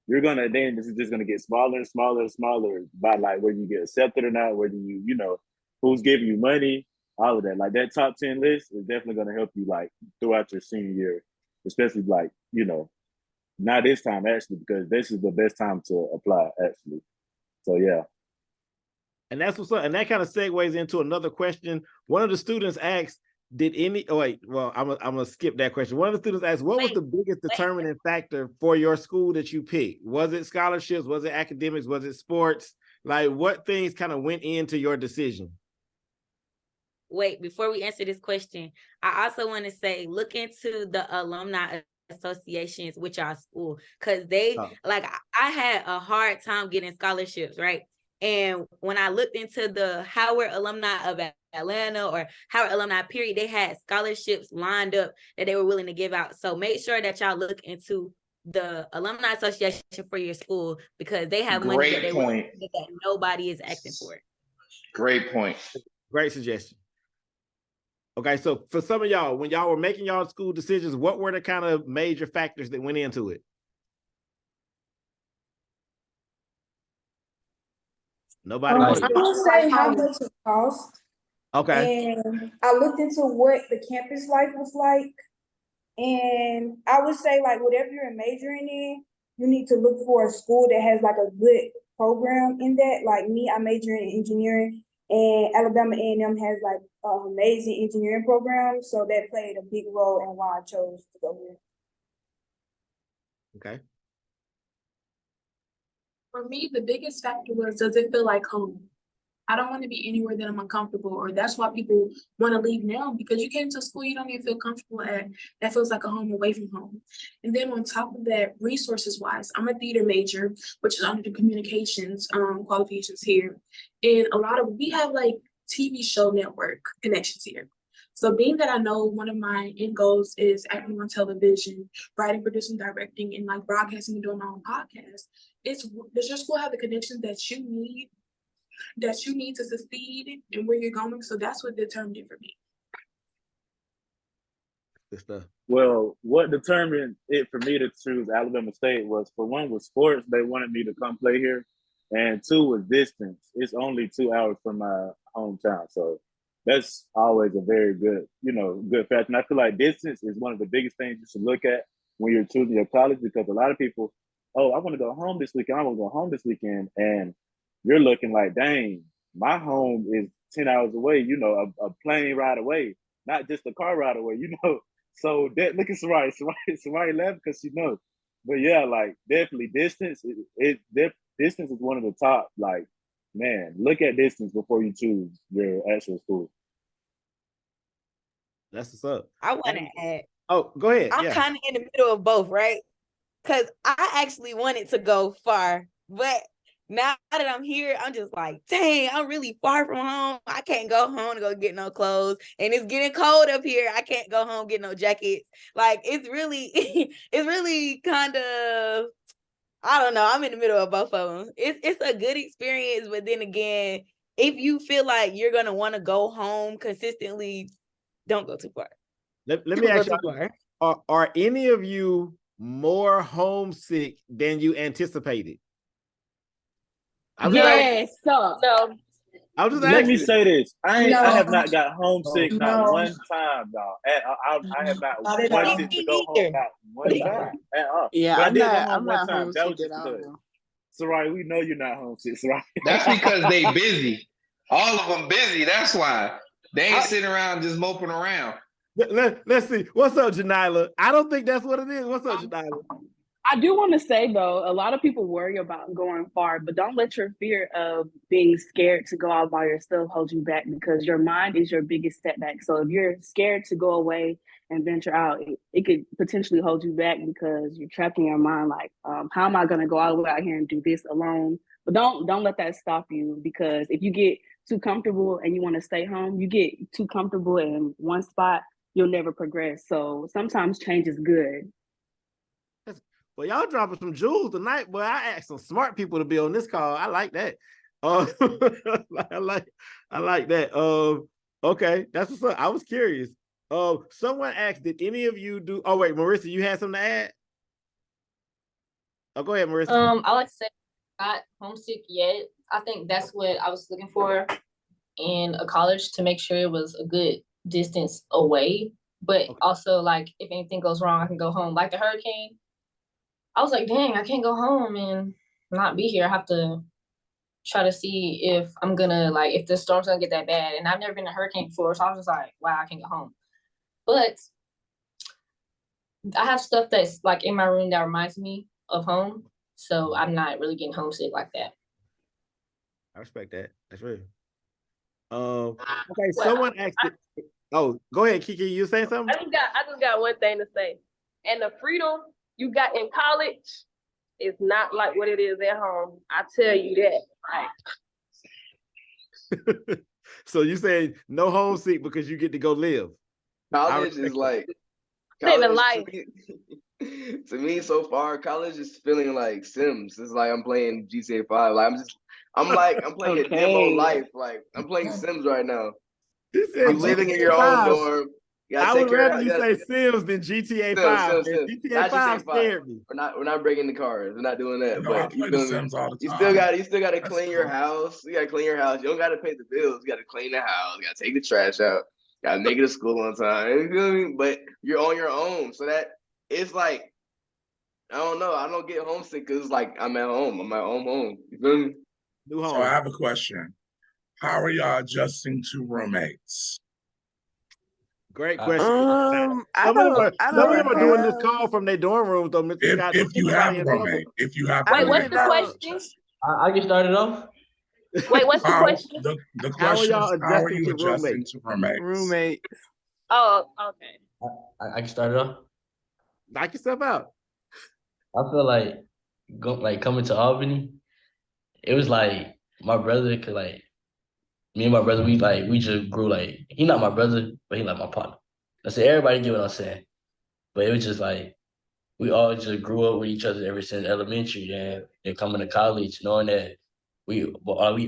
this is just going to get smaller and smaller and smaller by like whether you get accepted or not, whether who's giving you money, all of that. Like that top 10 list is definitely going to help you like throughout your senior year, especially like, not this time actually, because this is the best time to apply actually. So yeah. And that's what's up. And that kind of segues into another question. One of the students asked, I'm gonna skip that question. One of the students asked, what was the biggest determining factor for your school that you picked? Was it scholarships? Was it academics? Was it sports? Like what things kind of went into your decision? Wait, before we answer this question, I also want to say, look into the alumni associations with y'all school because I had a hard time getting scholarships, right? And when I looked into the Howard alumni of Atlanta or Howard alumni period, they had scholarships lined up that they were willing to give out. So make sure that y'all look into the alumni association for your school because they have money that nobody is asking for. Great point. Great suggestion. Okay, so for some of y'all, when y'all were making y'all school decisions, what were the kind of major factors that went into it? Nobody. I would say how much it cost. Okay. And I looked into what the campus life was like. And I would say like whatever you're majoring in, you need to look for a school that has like a good program in that. Like me, I major in engineering, and Alabama A&M has like an amazing engineering program. So that played a big role in why I chose to go here. Okay. For me, the biggest factor was, does it feel like home? I don't want to be anywhere that I'm uncomfortable, or that's why people want to leave now, because you came to school you don't even feel comfortable at. That feels like a home away from home. And then on top of that, resources wise, I'm a theater major, which is under the communications qualifications here. And we have like TV show network connections here. So being that I know one of my end goals is acting on television, writing, producing, directing, and like broadcasting and doing my own podcast, does your school have the connections that you need to succeed and where you're going? So that's what determined it for me. Good stuff. Well, what determined it for me to choose Alabama State was, for one, was sports. They wanted me to come play here, and two was distance. It's only 2 hours from my hometown, so that's always a very good, good factor. And I feel like distance is one of the biggest things you should look at when you're choosing your college, because a lot of people, oh, I want to go home this weekend. I want to go home this weekend, and you're looking like, dang, my home is 10 hours away. A plane ride away, not just a car ride away. So that, look at Sarai. Sarai left because she knows. But yeah, like definitely distance. Distance is one of the top. Like, man, look at distance before you choose your actual school. That's what's up. I want to add. Oh, go ahead. I'm kind of in the middle of both, right? Because I actually wanted to go far, but now that I'm here, I'm just like, dang, I'm really far from home. I can't go home to go get no clothes. And it's getting cold up here. I can't go home, get no jackets. Like, it's really kind of, I don't know. I'm in the middle of both of them. It's a good experience, but then again, if you feel like you're going to want to go home consistently, don't go too far. Let me ask you, are any of you more homesick than you anticipated? Yes. So No. I was just Let asking. me say this. I have not got homesick not one time, dog. I have not wanted to go home not one time at all. Yeah, but I I'm did go not. home I'm one not time. That was homesick just at all. because. Sarai, we know you're not homesick, Sarai. That's because they busy. All of them busy. That's why they ain't sitting around just moping around. Let's see. What's up, Janila? I don't think that's what it is. What's up, Janila? I do want to say though, a lot of people worry about going far, but don't let your fear of being scared to go out by yourself hold you back, because your mind is your biggest setback. So if you're scared to go away and venture out, it could potentially hold you back because you're trapped in your mind like, how am I going to go all the way out here and do this alone? But don't let that stop you, because if you get too comfortable and you want to stay home, you get too comfortable in one spot, you'll never progress. So sometimes change is good. Well, y'all dropping some jewels tonight, but I asked some smart people to be on this call. I like that. I like that. Okay, that's what's up. I was curious. Someone asked, did any of you do? Oh wait, Marissa, you had something to add? Oh, go ahead, Marissa. I like to say, not homesick yet. I think that's what I was looking for in a college, to make sure it was a good distance away, but also like if anything goes wrong, I can go home. Like the hurricane, I was like, dang, I can't go home and not be here. I have to try to see if I'm gonna, like, if the storm's gonna get that bad. And I've never been in a hurricane before, so I was just like, wow, I can't go home. But I have stuff that's like in my room that reminds me of home, so I'm not really getting homesick like that. I respect that. That's real. Okay, someone asked it. Oh, go ahead, Kiki. You saying something? I just got one thing to say. And the freedom you got in college is not like what it is at home. I tell you that. So you saying no homesick because you get to go live? College is like life. To me, so far, college is feeling like Sims. It's like I'm playing GTA 5. Like I'm playing a demo life. Like I'm playing Sims right now. You're living in your own dorm. I would rather you say Sims than GTA 5. Sims. GTA 5 scared me. We're not breaking the cars. We're not doing that. But you feel me? You still got to clean your house. You got to clean your house. You don't got to pay the bills. You got to clean the house. You got to take the trash out. Got to make it to school on time. You feel me? But you're on your own. So that it's like, I don't know. I don't get homesick because it's like I'm at home. I'm at home. You feel me? New So I home. have a question. How are y'all adjusting to roommates? Great question. I Some of them don't are doing this have. call from their dorm rooms, though, Mr. Scott. If you have a roommate, Wait, what's the how- question? I can start it off. Wait, what's the question? The How are question y'all is, how are adjusting you to adjusting to roommates? Roommate. Oh, okay. I can start it off. Knock yourself out. I feel like coming to Albany, it was like my brother could like me and my brother, we just grew like he not my brother, but he like my partner. I said everybody get what I'm saying. But it was just like we all just grew up with each other ever since elementary and coming to college, knowing that we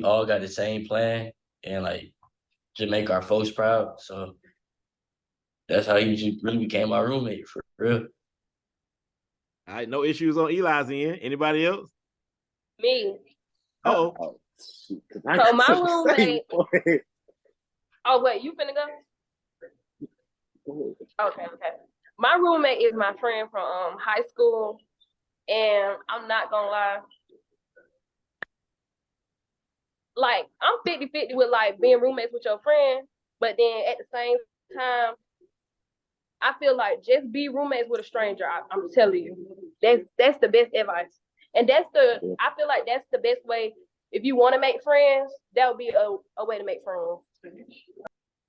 all got the same plan and like just make our folks proud. So that's how he just really became my roommate for real. All right, no issues on Eli's end. Anybody else? Me. Oh. So my roommate. Oh wait, you finna go? Okay. My roommate is my friend from high school, and I'm not gonna lie. Like I'm 50-50 with like being roommates with your friend, but then at the same time, I feel like just be roommates with a stranger. I'm telling you, that's the best advice, and I feel like that's the best way. If you want to make friends, that would be a way to make friends.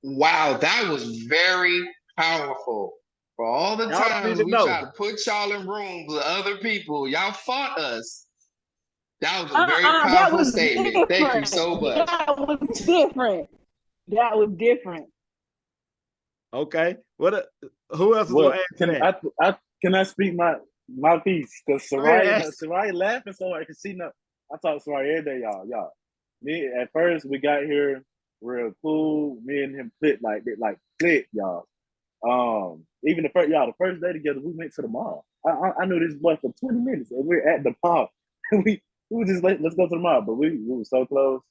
Wow, that was very powerful. For all the Y'all don't times even we know. try to put y'all in rooms with other people, y'all fought us. That was a very that powerful was statement. different. Thank you so much. That was different. That was different. Okay. Who else is Well, gonna add to that? can I speak my piece? Because Go ahead, Sarai laughing so I can see no. I talk to Sarai every day, y'all. Me at first we got here real cool. Me and him click, y'all. Even the first day together, we went to the mall. I knew this boy for 20 minutes, and we're at the mall. we were just like, let's go to the mall, but we were so close.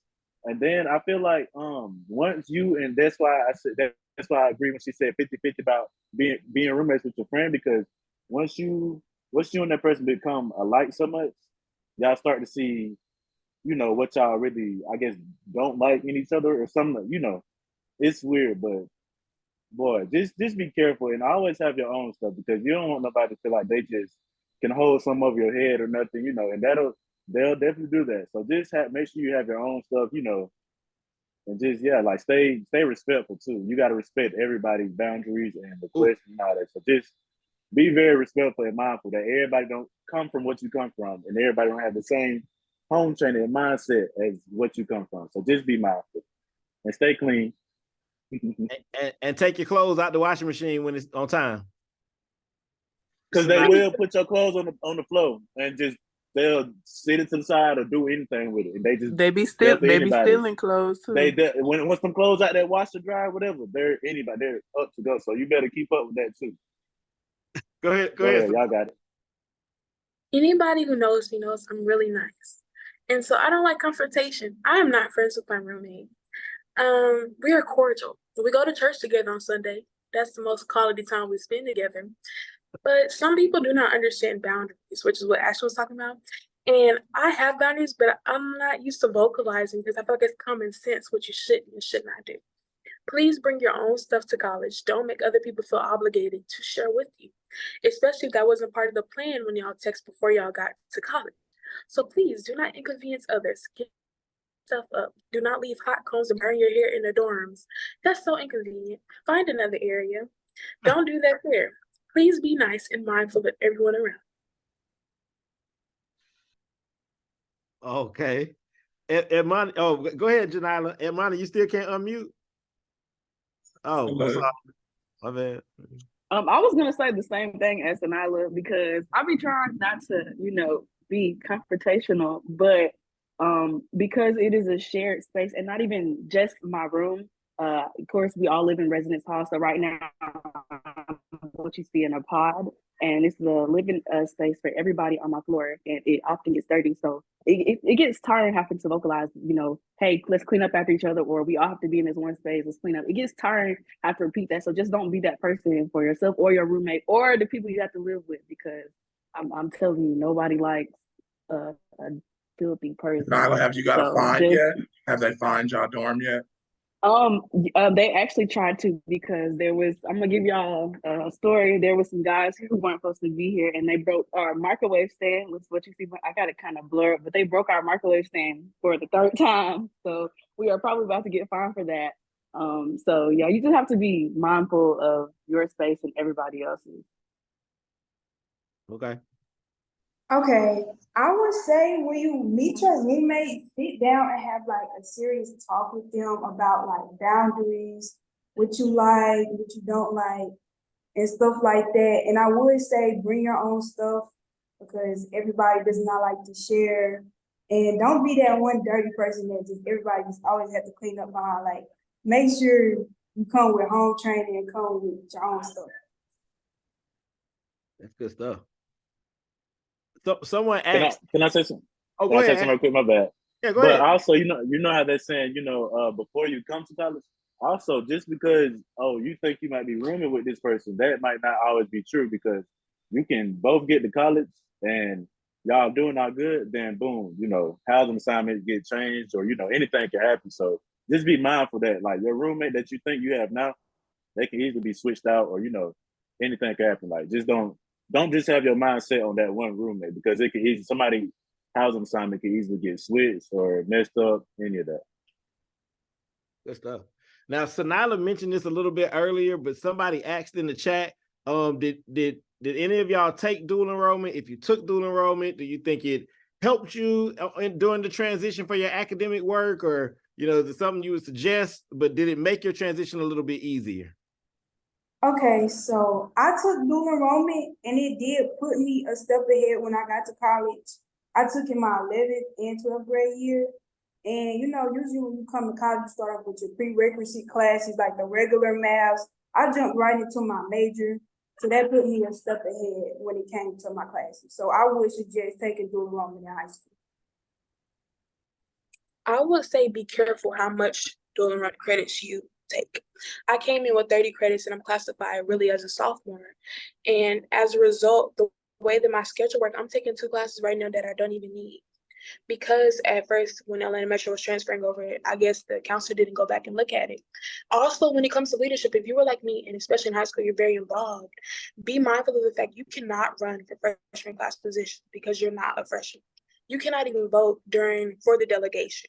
And then I feel like once you, and that's why I said that's why I agree when she said 50-50 about being roommates with your friend, because once you and that person become alike so much, y'all start to see, what y'all really, I guess, don't like in each other or something. It's weird, but boy, just be careful and always have your own stuff, because you don't want nobody to feel like they just can hold some over your head or nothing, and they'll definitely do that. So just make sure you have your own stuff, and just like stay respectful too. You got to respect everybody's boundaries and the question and all that. So just be very respectful and mindful that everybody don't come from what you come from, and everybody don't have the same home training and mindset as what you come from. So just be mindful and stay clean. and take your clothes out the washing machine when it's on time. Because they will put your clothes on the floor and just they'll sit it to the side or do anything with it. And they be stealing clothes too. Once some clothes out there, wash or dry, whatever, they're up to go. So you better keep up with that too. Go ahead. Y'all got it. Anybody who knows me knows I'm really nice. And so I don't like confrontation. I am not friends with my roommate. We are cordial. We go to church together on Sunday. That's the most quality time we spend together. But some people do not understand boundaries, which is what Ashley was talking about. And I have boundaries, but I'm not used to vocalizing because I feel like it's common sense what you should and should not do. Please bring your own stuff to college. Don't make other people feel obligated to share with you, especially if that wasn't part of the plan when y'all text before y'all got to college. So please do not inconvenience others. Get stuff up. Do not leave hot coals and burn your hair in the dorms. That's so inconvenient. Find another area. Don't do that there. Please be nice and mindful of everyone around. Okay. Edmani, go ahead, Janila. Edmani, you still can't unmute? Oh, I'm sorry. My bad. I was gonna say the same thing as Janila, because I be trying not to, be confrontational, but because it is a shared space and not even just my room. Of course, we all live in residence hall, so right now, what you see in a pod, and it's the living space for everybody on my floor, and it often gets dirty. So it gets tiring having to vocalize, hey, let's clean up after each other, or we all have to be in this one space, let's clean up. It gets tiring, I have to repeat that. So just don't be that person for yourself or your roommate or the people you have to live with, because I'm telling you, nobody likes a filthy person. Nyla, have you got a fine yet? Have they fined y'all dorm yet? They actually tried to, because I'm gonna give y'all a story. There was some guys who weren't supposed to be here, and they broke our microwave stand. Was what you see, but I got it kind of blurred. But they broke our microwave stand for the third time, so we are probably about to get fined for that. So yeah, you just have to be mindful of your space and everybody else's. Okay. Okay, I would say when you meet your roommate, sit down and have like a serious talk with them about like boundaries, what you like, what you don't like, and stuff like that. And I would say bring your own stuff, because everybody does not like to share. And don't be that one dirty person that just everybody just always have to clean up behind. Like, make sure you come with home training and come with your own stuff. That's good stuff. So someone asked. Can I say something? Oh, go ahead. Can I say something real quick? My bad. Yeah, go ahead. But also, you know how they're saying, before you come to college. Also, just because you think you might be rooming with this person, that might not always be true, because you can both get to college and y'all doing all good, then boom, housing assignments get changed, or anything can happen. So just be mindful that like your roommate that you think you have now, they can easily be switched out, or anything can happen. Like, just don't just have your mind set on that one roommate, because it can easily, somebody housing assignment can easily get switched or messed up, any of that. Good stuff. Now, Sanila mentioned this a little bit earlier, but somebody asked in the chat, did any of y'all take dual enrollment? If you took dual enrollment, do you think it helped you during the transition for your academic work, or is it something you would suggest, but did it make your transition a little bit easier? Okay, so I took dual enrollment, and it did put me a step ahead when I got to college. I took in my 11th and 12th grade year. And usually when you come to college, you start off with your prerequisite classes, like the regular maths. I jumped right into my major. So that put me a step ahead when it came to my classes. So I would suggest taking dual enrollment in high school. I would say be careful how much dual enrollment credits you take. I came in with 30 credits and I'm classified really as a sophomore. And as a result, the way that my schedule works, I'm taking 2 classes right now that I don't even need. Because at first, when Atlanta Metro was transferring over, I guess the counselor didn't go back and look at it. Also, when it comes to leadership, if you were like me, and especially in high school, you're very involved, be mindful of the fact you cannot run for freshman class position because you're not a freshman. You cannot even vote for the delegation.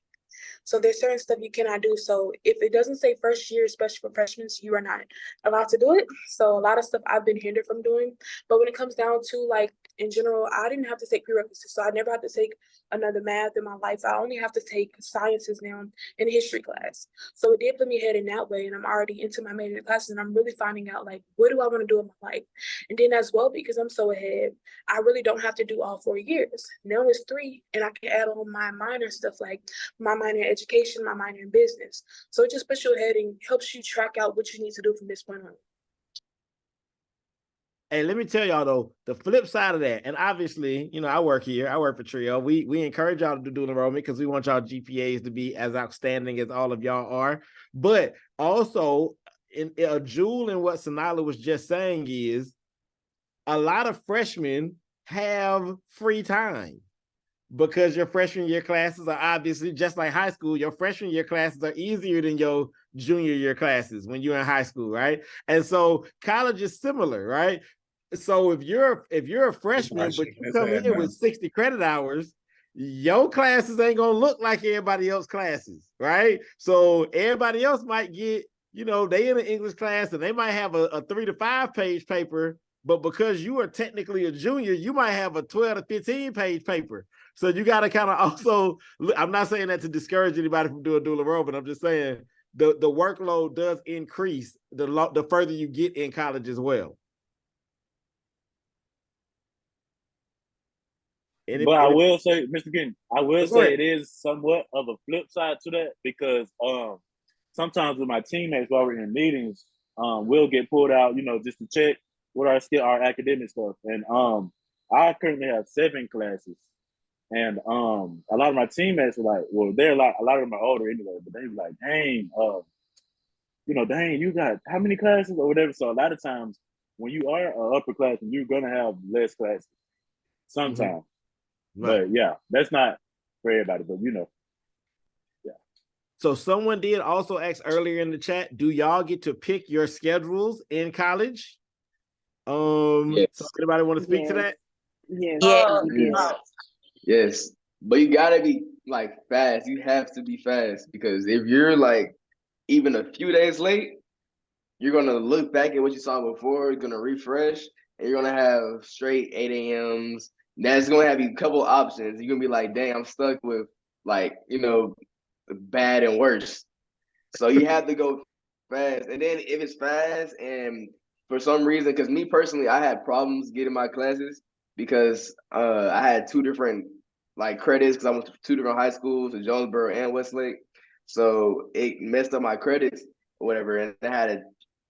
So there's certain stuff you cannot do. So if it doesn't say first year, especially for freshmen, you are not allowed to do it. So a lot of stuff I've been hindered from doing. But when it comes down to like, in general, I didn't have to take prerequisites. So I never had to take another math in my life. I only have to take sciences now in history class. So it did put me ahead in that way. And I'm already into my major classes, and I'm really finding out like, what do I want to do in my life? And then as well, because I'm so ahead, I really don't have to do all 4 years. Now it's 3, and I can add on my minor stuff, like my minor in education, my minor in business. So it just puts you ahead and helps you track out what you need to do from this point on. Hey, let me tell y'all though, the flip side of that, and obviously, I work here, I work for Trio. We encourage y'all to do dual enrollment because we want y'all GPAs to be as outstanding as all of y'all are. But also, in a jewel in what Sanila was just saying is, a lot of freshmen have free time because your freshman year classes are obviously just like high school. Your freshman year classes are easier than your junior year classes when you're in high school, right? And so college is similar, right? So if you're a freshman, but you come in with 60 credit hours, your classes ain't gonna look like everybody else's classes, right? So everybody else might get, they in an English class and they might have a 3 to 5 page paper, but because you are technically a junior, you might have a 12 to 15 page paper. So you got to kind of also, I'm not saying that to discourage anybody from doing dual enrollment. I'm just saying the workload does increase the further you get in college as well. But I will say, Mr. King, it is somewhat of a flip side to that, because sometimes with my teammates while we're in meetings, we'll get pulled out, just to check with our academic stuff. And I currently have 7 classes. And a lot of my teammates were like, well, they're a lot of them are older anyway, but they were like, dang, dang, you got how many classes or whatever. So a lot of times when you are upperclassman, you're gonna have less classes sometimes. Right. But yeah, that's not for everybody, but yeah. So someone did also ask earlier in the chat, do y'all get to pick your schedules in college? Yes. So anybody want to speak to that? Yes. Yes. Yes. But you gotta be like fast. You have to be fast because if you're like even a few days late, you're gonna look back at what you saw before, you're gonna refresh, and you're gonna have straight 8 a.m.s. That's gonna have you a couple options. You're gonna be like, dang, I'm stuck with like, bad and worse. So you have to go fast. And then if it's fast and for some reason, because me personally, I had problems getting my classes because I had 2 different like credits because I went to 2 different high schools in Jonesboro and Westlake. So it messed up my credits or whatever. And I had to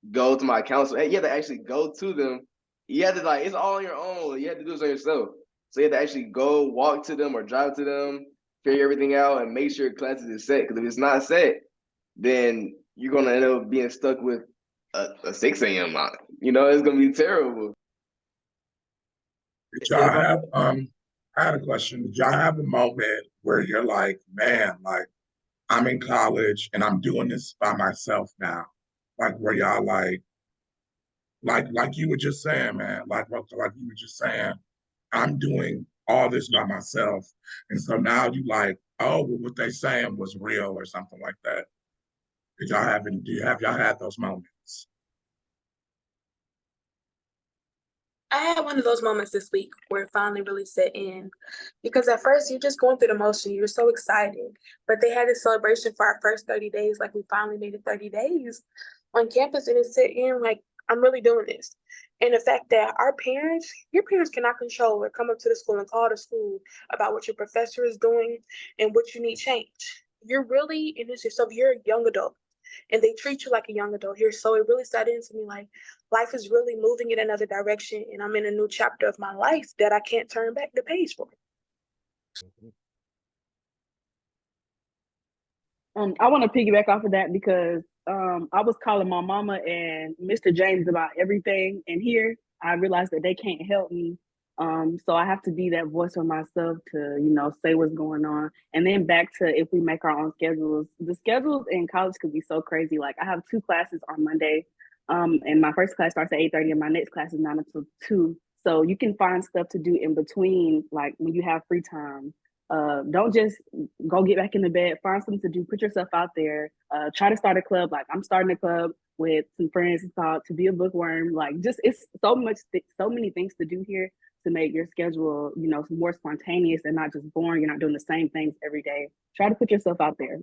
go to my counselor. And you have to actually go to them. You have to like, it's all on your own. You have to do this on yourself. So you have to actually go walk to them or drive to them, figure everything out and make sure classes is set. Because if it's not set, then you're gonna end up being stuck with a 6 a.m. It's gonna be terrible. Did y'all have I had a question. Did y'all have a moment where you're like, man, like I'm in college and I'm doing this by myself now? Like where y'all like you were just saying, man, like you were just saying, I'm doing all this by myself. And so now you like, oh, well, what they saying was real or something like that. Have y'all had those moments? I had one of those moments this week where it finally really set in. Because at first you're just going through the motion, you're so excited. But they had this celebration for our first 30 days, like we finally made it 30 days on campus, and it set in like, I'm really doing this. And the fact that your parents cannot control or come up to the school and call the school about what your professor is doing and what you need change. You're really in this yourself, you're a young adult and they treat you like a young adult here. So it really set into me like life is really moving in another direction and I'm in a new chapter of my life that I can't turn back the page for. I want to piggyback off of that because I was calling my mama and Mr. James about everything, and here I realized that they can't help me. So I have to be that voice for myself to, say what's going on. And then back to if we make our own schedules, the schedules in college could be so crazy. Like I have 2 classes on Monday, and my first class starts at 8:30, and my next class is 9 until 2. So you can find stuff to do in between, like when you have free time. Don't just go get back in the bed, find something to do, put yourself out there, try to start a club. Like I'm starting a club with some friends. It's called To Be a Bookworm. Like just, it's so many things to do here to make your schedule, more spontaneous and not just boring. You're not doing the same things every day. Try to put yourself out there.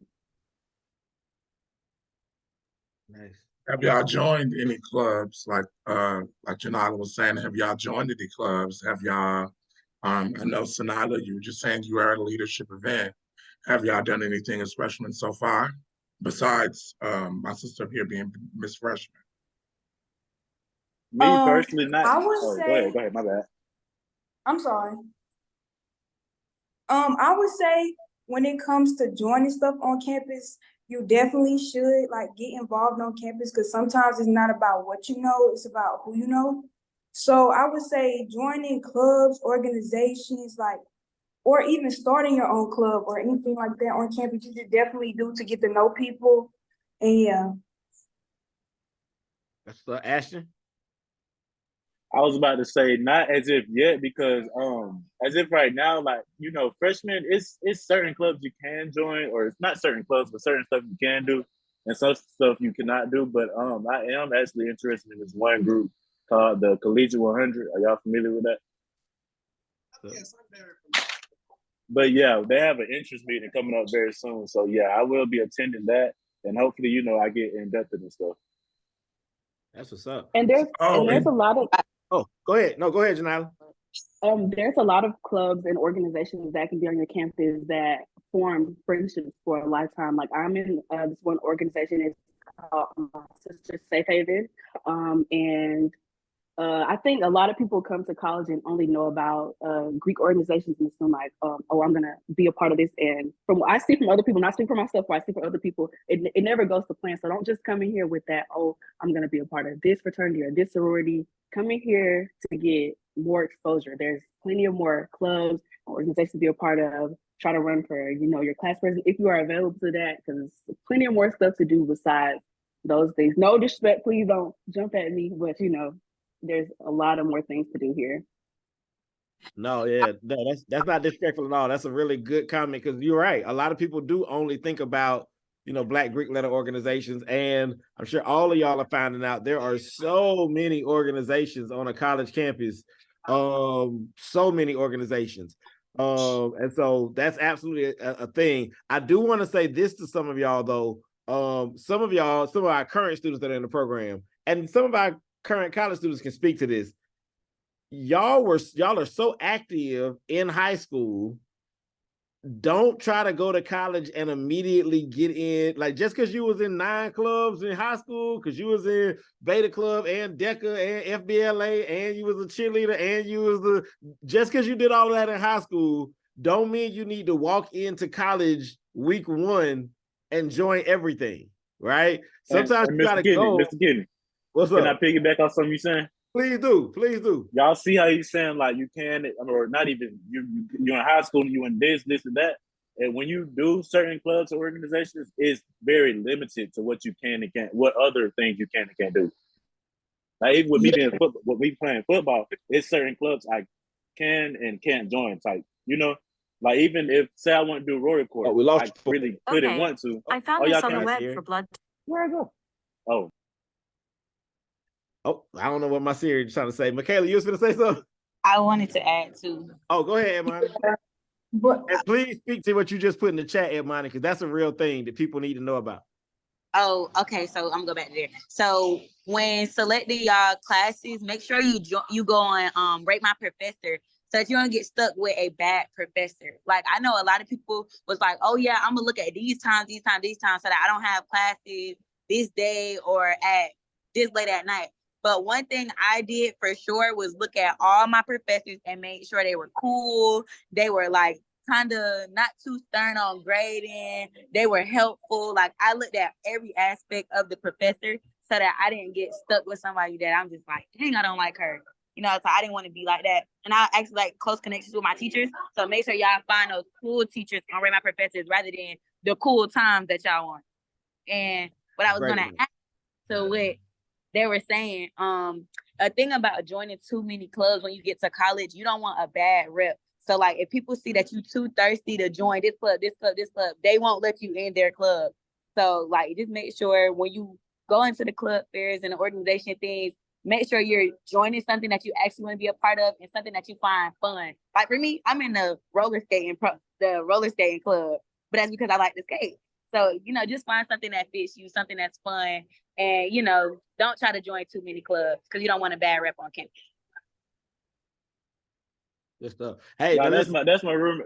Nice. Have y'all joined any clubs? Like Janala was saying, have y'all joined any clubs? Have y'all I know Sonata, you were just saying you were at a leadership event. Have y'all done anything as freshmen so far? Besides my sister here being Miss Freshman. Me personally, not. I would say, go ahead, my bad. I'm sorry. I would say when it comes to joining stuff on campus, you definitely should like get involved on campus because sometimes it's not about what you know, it's about who you know. So I would say joining clubs, organizations, or even starting your own club or anything like that on campus, you should definitely do to get to know people. And yeah. That's Ashton. I was about to say not as if yet because as if right now, like freshmen, it's certain clubs you can join, or it's not certain clubs, but certain stuff you can do and some stuff you cannot do. But I am actually interested in this one group called the Collegiate 100. Are y'all familiar with that? Yes, I'm very familiar. But yeah, they have an interest meeting coming up very soon. So yeah, I will be attending that, and hopefully, I get inducted and stuff. That's what's up. And there's a lot of go ahead. No, go ahead, Janila. There's a lot of clubs and organizations that can be on your campus that form friendships for a lifetime. Like I'm in this one organization, it's called my sister's Safe Haven, and I think a lot of people come to college and only know about Greek organizations and assume like, oh, I'm gonna be a part of this. And from what I see from other people, not speak for myself, but I see from other people, it never goes to plan. So don't just come in here with that, oh, I'm gonna be a part of this fraternity or this sorority. Come in here to get more exposure. There's plenty of more clubs, organizations to be a part of. Try to run for, your class president if you are available to that, because plenty of more stuff to do besides those things. No disrespect, please don't jump at me, but there's a lot of more things to do here. No, yeah, no, that's not disrespectful at all. That's a really good comment because you're right. A lot of people do only think about, Black Greek letter organizations, and I'm sure all of y'all are finding out there are so many organizations on a college campus, so many organizations, and so that's absolutely a thing. I do want to say this to some of y'all though. Some of our current students that are in the program, and some of our current college students can speak to this. Y'all are so active in high school. Don't try to go to college and immediately get in. Like, just because you was in 9 clubs in high school, because you was in Beta Club and DECA and FBLA, and you was a cheerleader, and just because you did all of that in high school, don't mean you need to walk into college week 1 and join everything, right? Sometimes you gotta go. Mr. Kidney, what's up? Can I piggyback on something you're saying? Please do. Y'all see how he's saying like you can, or not even you're in high school, you in this and that. And when you do certain clubs or organizations, it's very limited to what you can and can't, what other things you can and can't do. Like even with me being football, with me playing football, it's certain clubs I can and can't join. Type, like even if say I want to do Rory Court, I really couldn't want to. I found this on the web for blood. Where I go? Oh, I don't know what my Siri is trying to say. Michaela, you was going to say something? I wanted to add too. Oh, go ahead, Edmani. And please speak to what you just put in the chat, Edmani, because that's a real thing that people need to know about. Oh, okay. So I'm gonna go back there. So when selecting y'all classes, make sure you go on rate my professor so that you don't get stuck with a bad professor. Like I know a lot of people was like, oh yeah, I'm gonna look at these times, so that I don't have classes this day or at this late at night. But one thing I did for sure was look at all my professors and make sure they were cool. They were like kind of not too stern on grading. They were helpful. Like I looked at every aspect of the professor so that I didn't get stuck with somebody that I'm just like, dang, I don't like her. So I didn't want to be like that. And I actually like close connections with my teachers. So make sure y'all find those cool teachers and rate my professors rather than the cool times that y'all want. And what I was going to add to what they were saying, a thing about joining too many clubs when you get to college, you don't want a bad rep. So like if people see that you too thirsty to join this club, they won't let you in their club. So like just make sure when you go into the club fairs and the organization things, make sure you're joining something that you actually want to be a part of and something that you find fun. Like for me, I'm in the roller skating club, but that's because I like to skate. So, just find something that fits you, something that's fun. And, don't try to join too many clubs because you don't want a bad rep on campus. Good stuff. Hey, that's my room.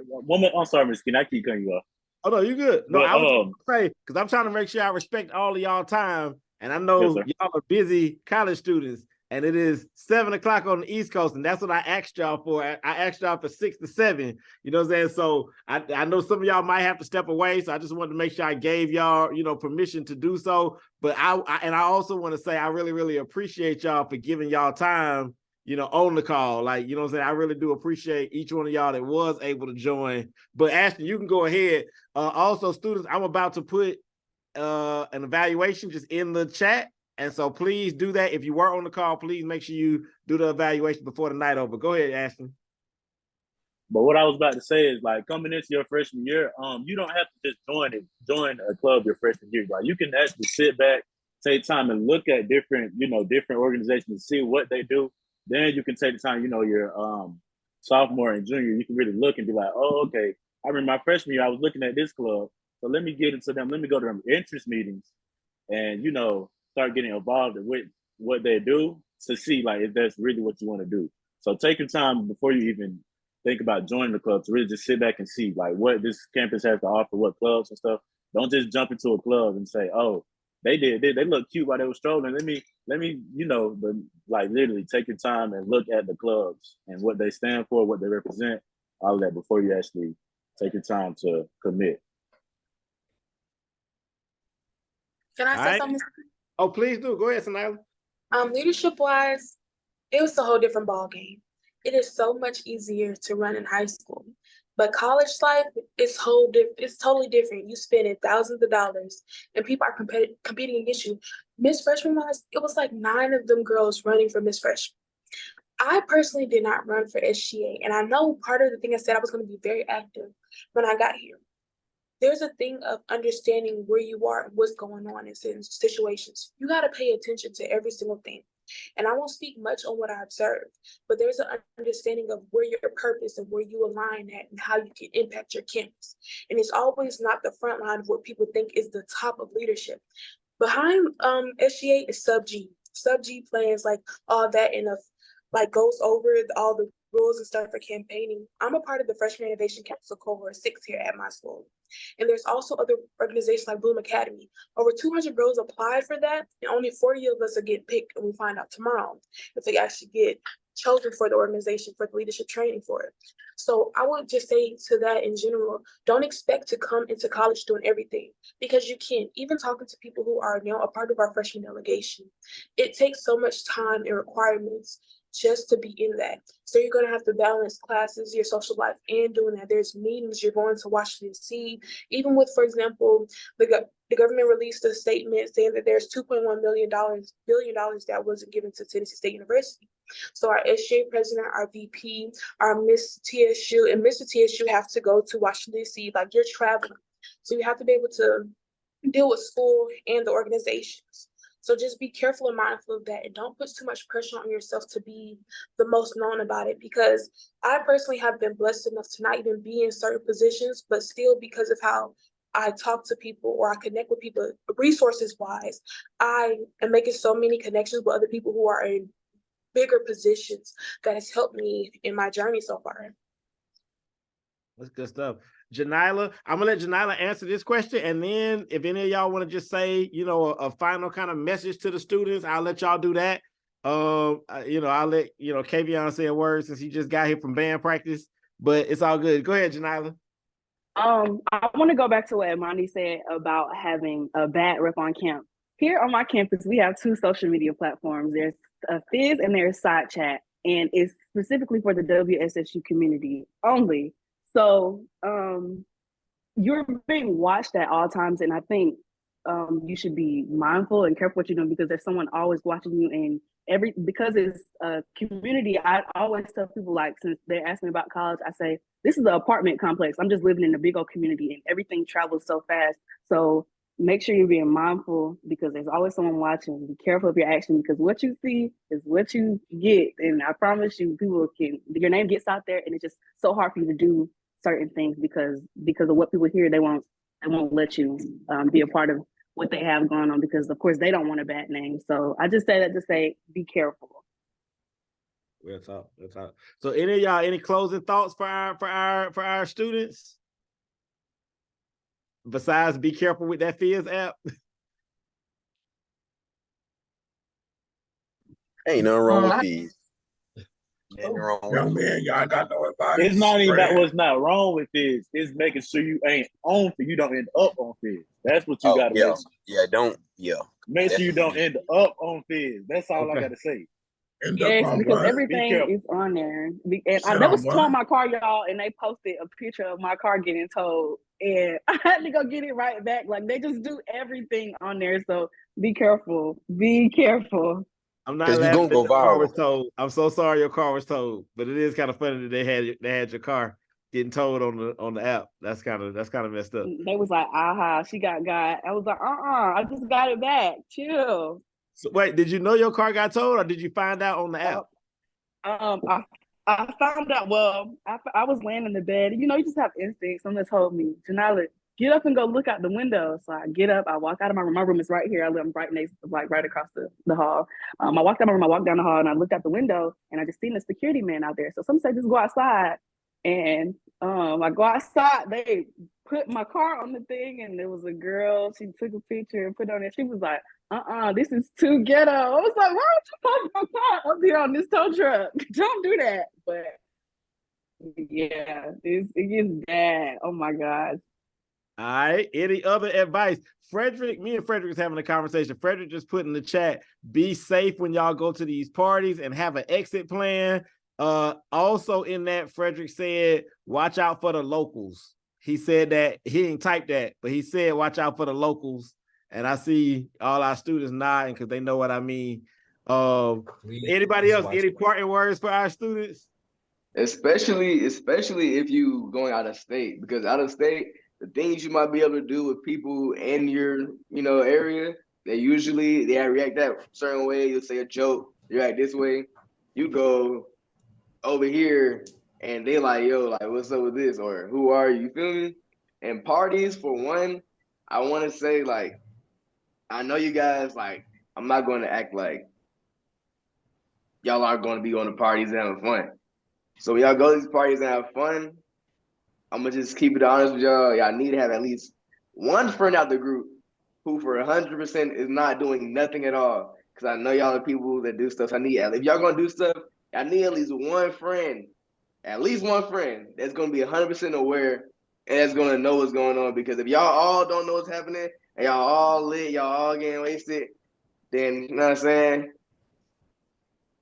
I'm sorry, Miss Ken, I keep cutting you off. Oh, no, you're good. No, But, I was going to say, because I'm trying to make sure I respect all of y'all time. And I know y'all are busy college students. And it is 7:00 on the East Coast, and that's what I asked y'all for. I asked y'all for 6 to 7. You know what I'm saying? So I know some of y'all might have to step away. So I just wanted to make sure I gave y'all, permission to do so. But I also want to say I really, really appreciate y'all for giving y'all time, on the call. Like, what I'm saying? I really do appreciate each one of y'all that was able to join. But Ashton, you can go ahead. Also, students, I'm about to put an evaluation just in the chat. And so please do that. If you were on the call, please make sure you do the evaluation before the night over. Go ahead, Ashton. But what I was about to say is like coming into your freshman year, you don't have to just join a club your freshman year. Like you can actually sit back, take time and look at different organizations and see what they do. Then you can take the time, your sophomore and junior, you can really look and be like, oh, okay. I remember my freshman year, I was looking at this club. So let me get into them. Let me go to them interest meetings and, start getting involved with what they do to see like if that's really what you want to do. So take your time before you even think about joining the club to really just sit back and see like what this campus has to offer, what clubs and stuff. Don't just jump into a club and say, oh, they did. They look cute while they were strolling. Let me, but like literally take your time and look at the clubs and what they stand for, what they represent, all of that before you actually take your time to commit. Can I say something? Oh, please do. Go ahead, Sanila. Leadership wise, it was a whole different ball game. It is so much easier to run in high school, but college life is it's totally different. You spending thousands of dollars, and people are competing against you. Miss Freshman wise, it was like 9 of them girls running for Miss Freshman. I personally did not run for SGA, and I know part of the thing I said I was going to be very active when I got here. There's a thing of understanding where you are and what's going on in certain situations. You got to pay attention to every single thing. And I won't speak much on what I observed, but there's an understanding of where your purpose and where you align at and how you can impact your campus. And it's always not the front line of what people think is the top of leadership. Behind SGA is Sub G. Sub G plans like all that and like goes over all the rules and stuff for campaigning. I'm a part of the Freshman Innovation Council Cohort 6 here at my school. And there's also other organizations like Bloom Academy. Over 200 girls applied for that, and only 40 of us are getting picked, and we find out tomorrow if they actually get chosen for the organization for the leadership training for it. So I would just say to that in general, don't expect to come into college doing everything, because you can't. Even talking to people who are now a part of our freshman delegation, it takes so much time and requirements just to be in that. So you're going to have to balance classes, your social life, and doing that. There's meetings you're going to Washington, D.C. Even with, for example, the government released a statement saying that there's $2.1 billion that wasn't given to Tennessee State University. So our SGA president, our VP, our Miss TSU, and Mr. TSU have to go to Washington, D.C. Like, you're traveling. So you have to be able to deal with school and the organizations. So just be careful and mindful of that, and don't put too much pressure on yourself to be the most known about it, because I personally have been blessed enough to not even be in certain positions, but still, because of how I talk to people or I connect with people resources wise, I am making so many connections with other people who are in bigger positions that has helped me in my journey so far. That's good stuff. Janila, I'm gonna let Janila answer this question, and then if any of y'all want to just say, a final kind of message to the students, I'll let y'all do that. I'll let Kavion say a word since he just got here from band practice, but it's all good. Go ahead, Janila. I want to go back to what Imani said about having a bad rep on camp. Here on my campus, we have 2 social media platforms. There's Fizz and there's Side Chat, and it's specifically for the WSSU community only. So you're being watched at all times, and I think you should be mindful and careful what you're doing, because there's someone always watching you. And because it's a community, I always tell people, like, since they ask me about college, I say, this is an apartment complex. I'm just living in a big old community, and everything travels so fast. So make sure you're being mindful, because there's always someone watching. Be careful of your action, because what you see is what you get. And I promise you, your name gets out there, and it's just so hard for you to do certain things because of what people hear. They won't let you be a part of what they have going on, because of course they don't want a bad name. So I just say that to say, be careful. Real talk. So any of y'all, any closing thoughts for our students? Besides, be careful with that Fizz app. Ain't nothing wrong with Fizz. Young man, y'all got no advice. It's not even about what's not wrong with Fizz. It's making sure you ain't on Fizz. You don't end up on Fizz. That's what you got to make. Make sure you don't end up on Fizz. That's all I got to say. Yes, because everything is on there. And I was towing my car, y'all, and they posted a picture of my car getting towed, and I had to go get it right back. Like, they just do everything on there. So be careful. Be careful. I'm not laughing that your car was towed. I'm so sorry your car was towed, but it is kind of funny that they had your car getting towed on the app. That's kind of messed up. They was like, aha, she got. I was like, I just got it back. Chill. So wait, did you know your car got towed, or did you find out on the app? I found out. Well, I was laying in the bed. You just have instincts. Someone told me, Janila, get up and go look out the window. So I get up, I walk out of my room. My room is right here. I live right next, like right across the hall. I walked out of my room, I walked down the hall, and I looked out the window, and I just seen a security man out there. So some said, just go outside. And I go outside, they put my car on the thing, and there was a girl, she took a picture and put it on it. She was like, this is too ghetto. I was like, why would you post my car up here on this tow truck? Don't do that. But yeah, it gets bad. Oh my God. All right. Any other advice? Frederick, me and Frederick was having a conversation. Frederick just put in the chat, be safe when y'all go to these parties and have an exit plan. Also in that, Frederick said, watch out for the locals. He said that, he didn't type that, but he said, watch out for the locals. And I see all our students nodding because they know what I mean. Anybody else, any parting words for our students? Especially if you going out of state, because out of state, the things you might be able to do with people in your, area, they react that certain way. You'll say a joke, you act this way. You go over here and they like, yo, like, what's up with this? Or who are you? You feel me? And parties, for one, I want to say, like, I know you guys, like, I'm not going to act like y'all are going to be going to parties and having fun. So when y'all go to these parties and have fun, I'm gonna just keep it honest with y'all. Y'all need to have at least one friend out the group who for 100% is not doing nothing at all. Cause I know y'all are people that do stuff. So if y'all gonna do stuff, I need at least one friend that's gonna be 100% aware and that's gonna know what's going on. Because if y'all all don't know what's happening and y'all all lit, y'all all getting wasted, then you know what I'm saying?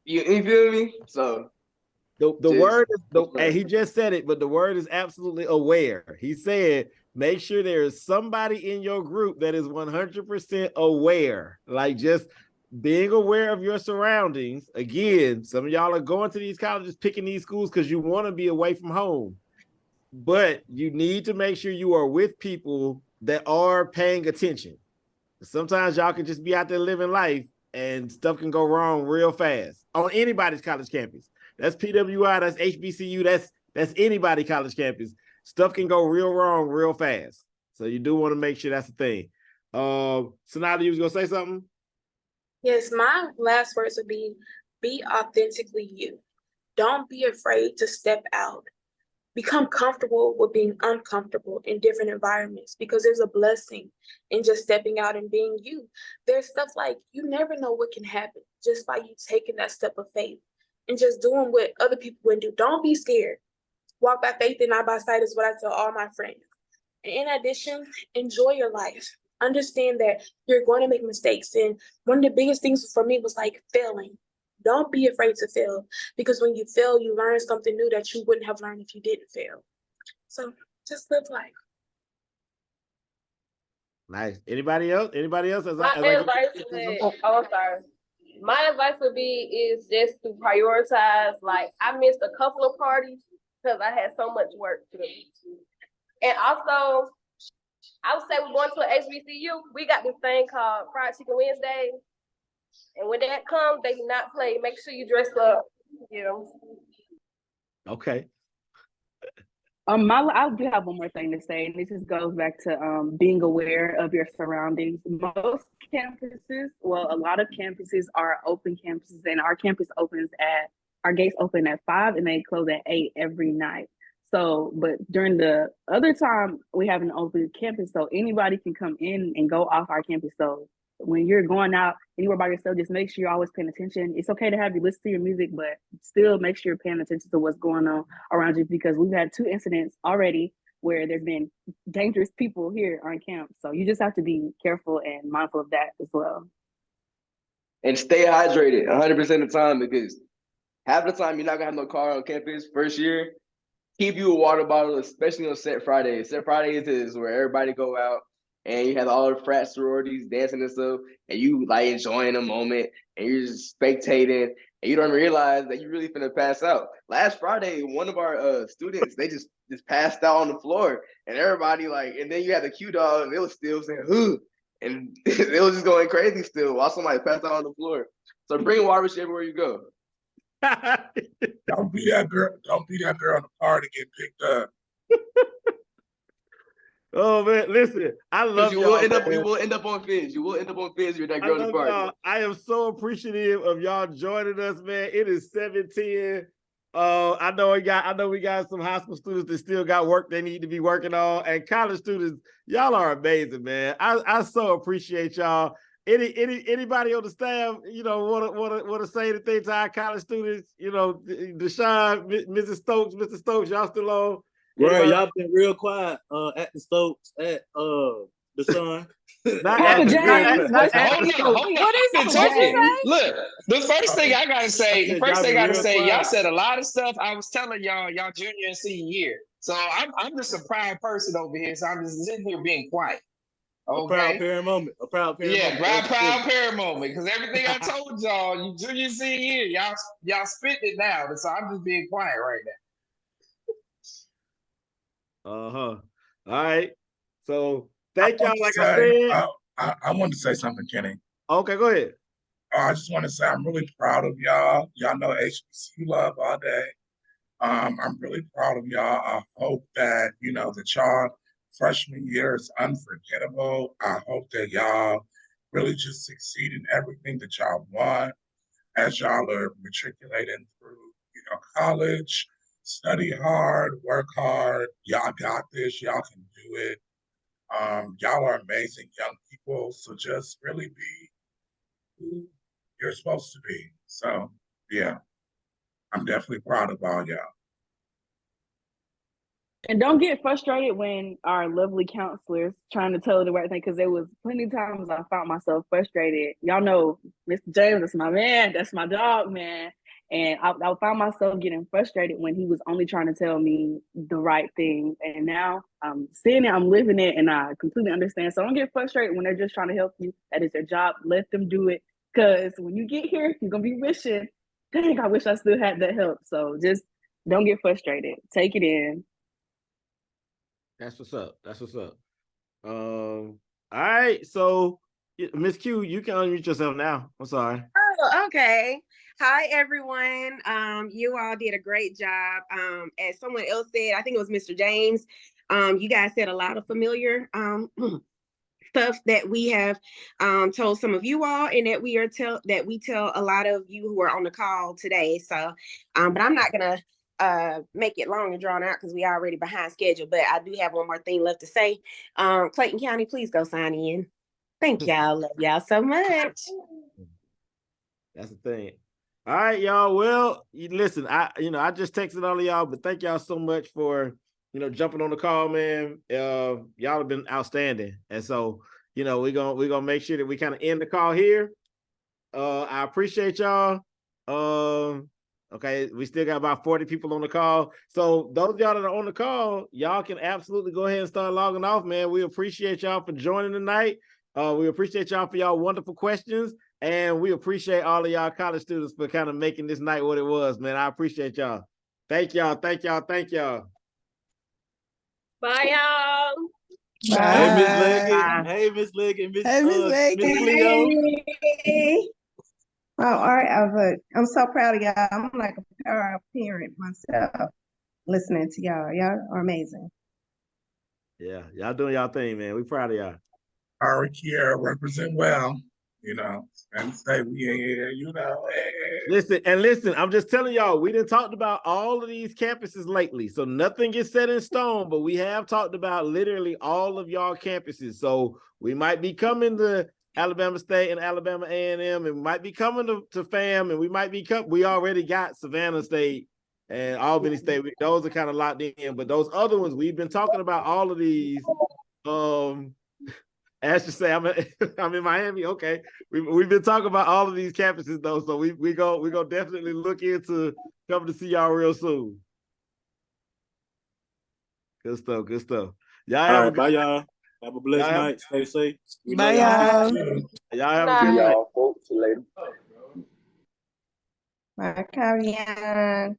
You feel me? So the word is, and he just said it, but the word is absolutely aware. He said, make sure there is somebody in your group that is 100% aware. Like, just being aware of your surroundings. Again, some of y'all are going to these colleges, picking these schools because you want to be away from home. But you need to make sure you are with people that are paying attention. Sometimes y'all can just be out there living life and stuff can go wrong real fast on anybody's college campus. That's PWI, that's HBCU, that's anybody college campus. Stuff can go real wrong real fast. So you do want to make sure that's the thing. Sonata, you was gonna say something? Yes, my last words would be authentically you. Don't be afraid to step out. Become comfortable with being uncomfortable in different environments, because there's a blessing in just stepping out and being you. There's stuff like, you never know what can happen just by you taking that step of faith and just doing what other people wouldn't do. Don't be scared. Walk by faith and not by sight is what I tell all my friends. And in addition, enjoy your life. Understand that you're going to make mistakes. And one of the biggest things for me was like failing. Don't be afraid to fail, because when you fail, you learn something new that you wouldn't have learned if you didn't fail. So just live life. Nice. Anybody else? My advice would be is just to prioritize. Like, I missed a couple of parties because I had so much work to do. And also, I would say we're going to an HBCU. We got this thing called Fried Chicken Wednesday. And when that comes, they do not play. Make sure you dress up. Okay. I do have one more thing to say, and this just goes back to being aware of your surroundings. Most campuses, well, a lot of campuses are open campuses, and our gates open at 5 and they close at 8 every night. So, but during the other time, we have an open campus, so anybody can come in and go off our campus. So when you're going out anywhere by yourself, just make sure you're always paying attention. It's okay to have you listen to your music, but still make sure you're paying attention to what's going on around you, because we've had 2 incidents already where there's been dangerous people here on camp. So you just have to be careful and mindful of that as well. And stay hydrated 100% of the time, because half the time you're not gonna have no car on campus first year. Keep you a water bottle, especially on set Fridays. Set Fridays is where everybody go out and you have all the frat sororities dancing and stuff, and you like enjoying the moment and you're just spectating, and you don't realize that you really finna pass out. Last Friday, one of our students, they just passed out on the floor, and everybody like, and then you had the Q dog, and they was still saying "who," and it was just going crazy still while somebody passed out on the floor. So bring water everywhere you go. Don't be that girl. Don't be that girl in the party get picked up. Oh man, listen, I love you. You will end up on Fizz. You will end up on Fizz. You're that girl in the party. I am so appreciative of y'all joining us, man. It is 7:10. I know we got some high school students that still got work they need to be working on, and college students, y'all are amazing, man. I so appreciate y'all. Anybody on the staff, wanna say anything to our college students? Deshaun, Mrs. Stokes, Mr. Stokes, y'all still on? Right, y'all been real quiet at the Stokes, at Deshaun. Hold on. What is I've been it? What you talking. say? Look, the first thing I gotta say, y'all quiet. said a lot of stuff. I was telling y'all junior and senior year. So I'm just a proud person over here. So I'm just sitting here being quiet. Okay. A proud parent moment. Proud parent moment. Because everything I told y'all, you junior senior year, y'all spit it now. So I'm just being quiet right now. All right. So thank y'all. Like I said, I want to say something, Kenny. Okay, go ahead. I just want to say I'm really proud of y'all. Y'all know HBCU love all day. I'm really proud of y'all. I hope that that y'all freshman year is unforgettable. I hope that y'all really just succeed in everything that y'all want as y'all are matriculating through college. Study hard, work hard. Y'all got this. Y'all can do it. Y'all are amazing young people. So just really be who you're supposed to be. So yeah, I'm definitely proud of all y'all. And don't get frustrated when our lovely counselors trying to tell the right thing, because there was plenty of times I found myself frustrated. Y'all know Mr. James, that's my man, that's my dog, man. And I found myself getting frustrated when he was only trying to tell me the right thing. And now I'm seeing it, I'm living it, and I completely understand. So don't get frustrated when they're just trying to help you. That is their job. Let them do it. Because when you get here, you're going to be wishing, dang, I wish I still had that help. So just don't get frustrated. Take it in. That's what's up. All right. So Miss Q, you can unmute yourself now. I'm sorry. Oh, okay. Hi, everyone. You all did a great job. As someone else said, I think it was Mr. James. You guys said a lot of familiar stuff that we have told some of you all, and that we tell a lot of you who are on the call today. So, but I'm not gonna make it long and drawn out because we already behind schedule. But I do have one more thing left to say. Clayton County, please go sign in. Thank y'all. Love y'all so much. That's the thing. All right, y'all. Well, listen, I just texted all of y'all, but thank y'all so much for jumping on the call, man. Y'all have been outstanding, and so we're gonna make sure that we kind of end the call here. I appreciate y'all. Okay, we still got about 40 people on the call. So those of y'all that are on the call, y'all can absolutely go ahead and start logging off, man. We appreciate y'all for joining tonight. We appreciate y'all for y'all wonderful questions. And we appreciate all of y'all college students for kind of making this night what it was, man. I appreciate y'all. Thank y'all. Thank y'all. Thank y'all. Bye, y'all. Bye. Hey, Miss Leggett. Hey, Miss Leggett. Miss Cleo. Oh, all right, I'm so proud of y'all. I'm like a proud parent myself listening to y'all. Y'all are amazing. Yeah, y'all doing y'all thing, man. We proud of y'all. All right, Kiara, represent well, and say we in here, Listen, I'm just telling y'all, we done talked about all of these campuses lately. So nothing is set in stone, but we have talked about literally all of y'all campuses. So we might be coming to Alabama State and Alabama A&M, and we might be coming to FAM, and we already got Savannah State and Albany State. Those are kind of locked in, but those other ones, we've been talking about all of these. As you say, I'm in Miami. Okay, we've been talking about all of these campuses though, so we go definitely look into coming to see y'all real soon. Good stuff. Y'all bye, y'all. Have a blessed night. Stay safe. Bye, y'all. Y'all have a good night. Y'all folks later. Bye, Kavian.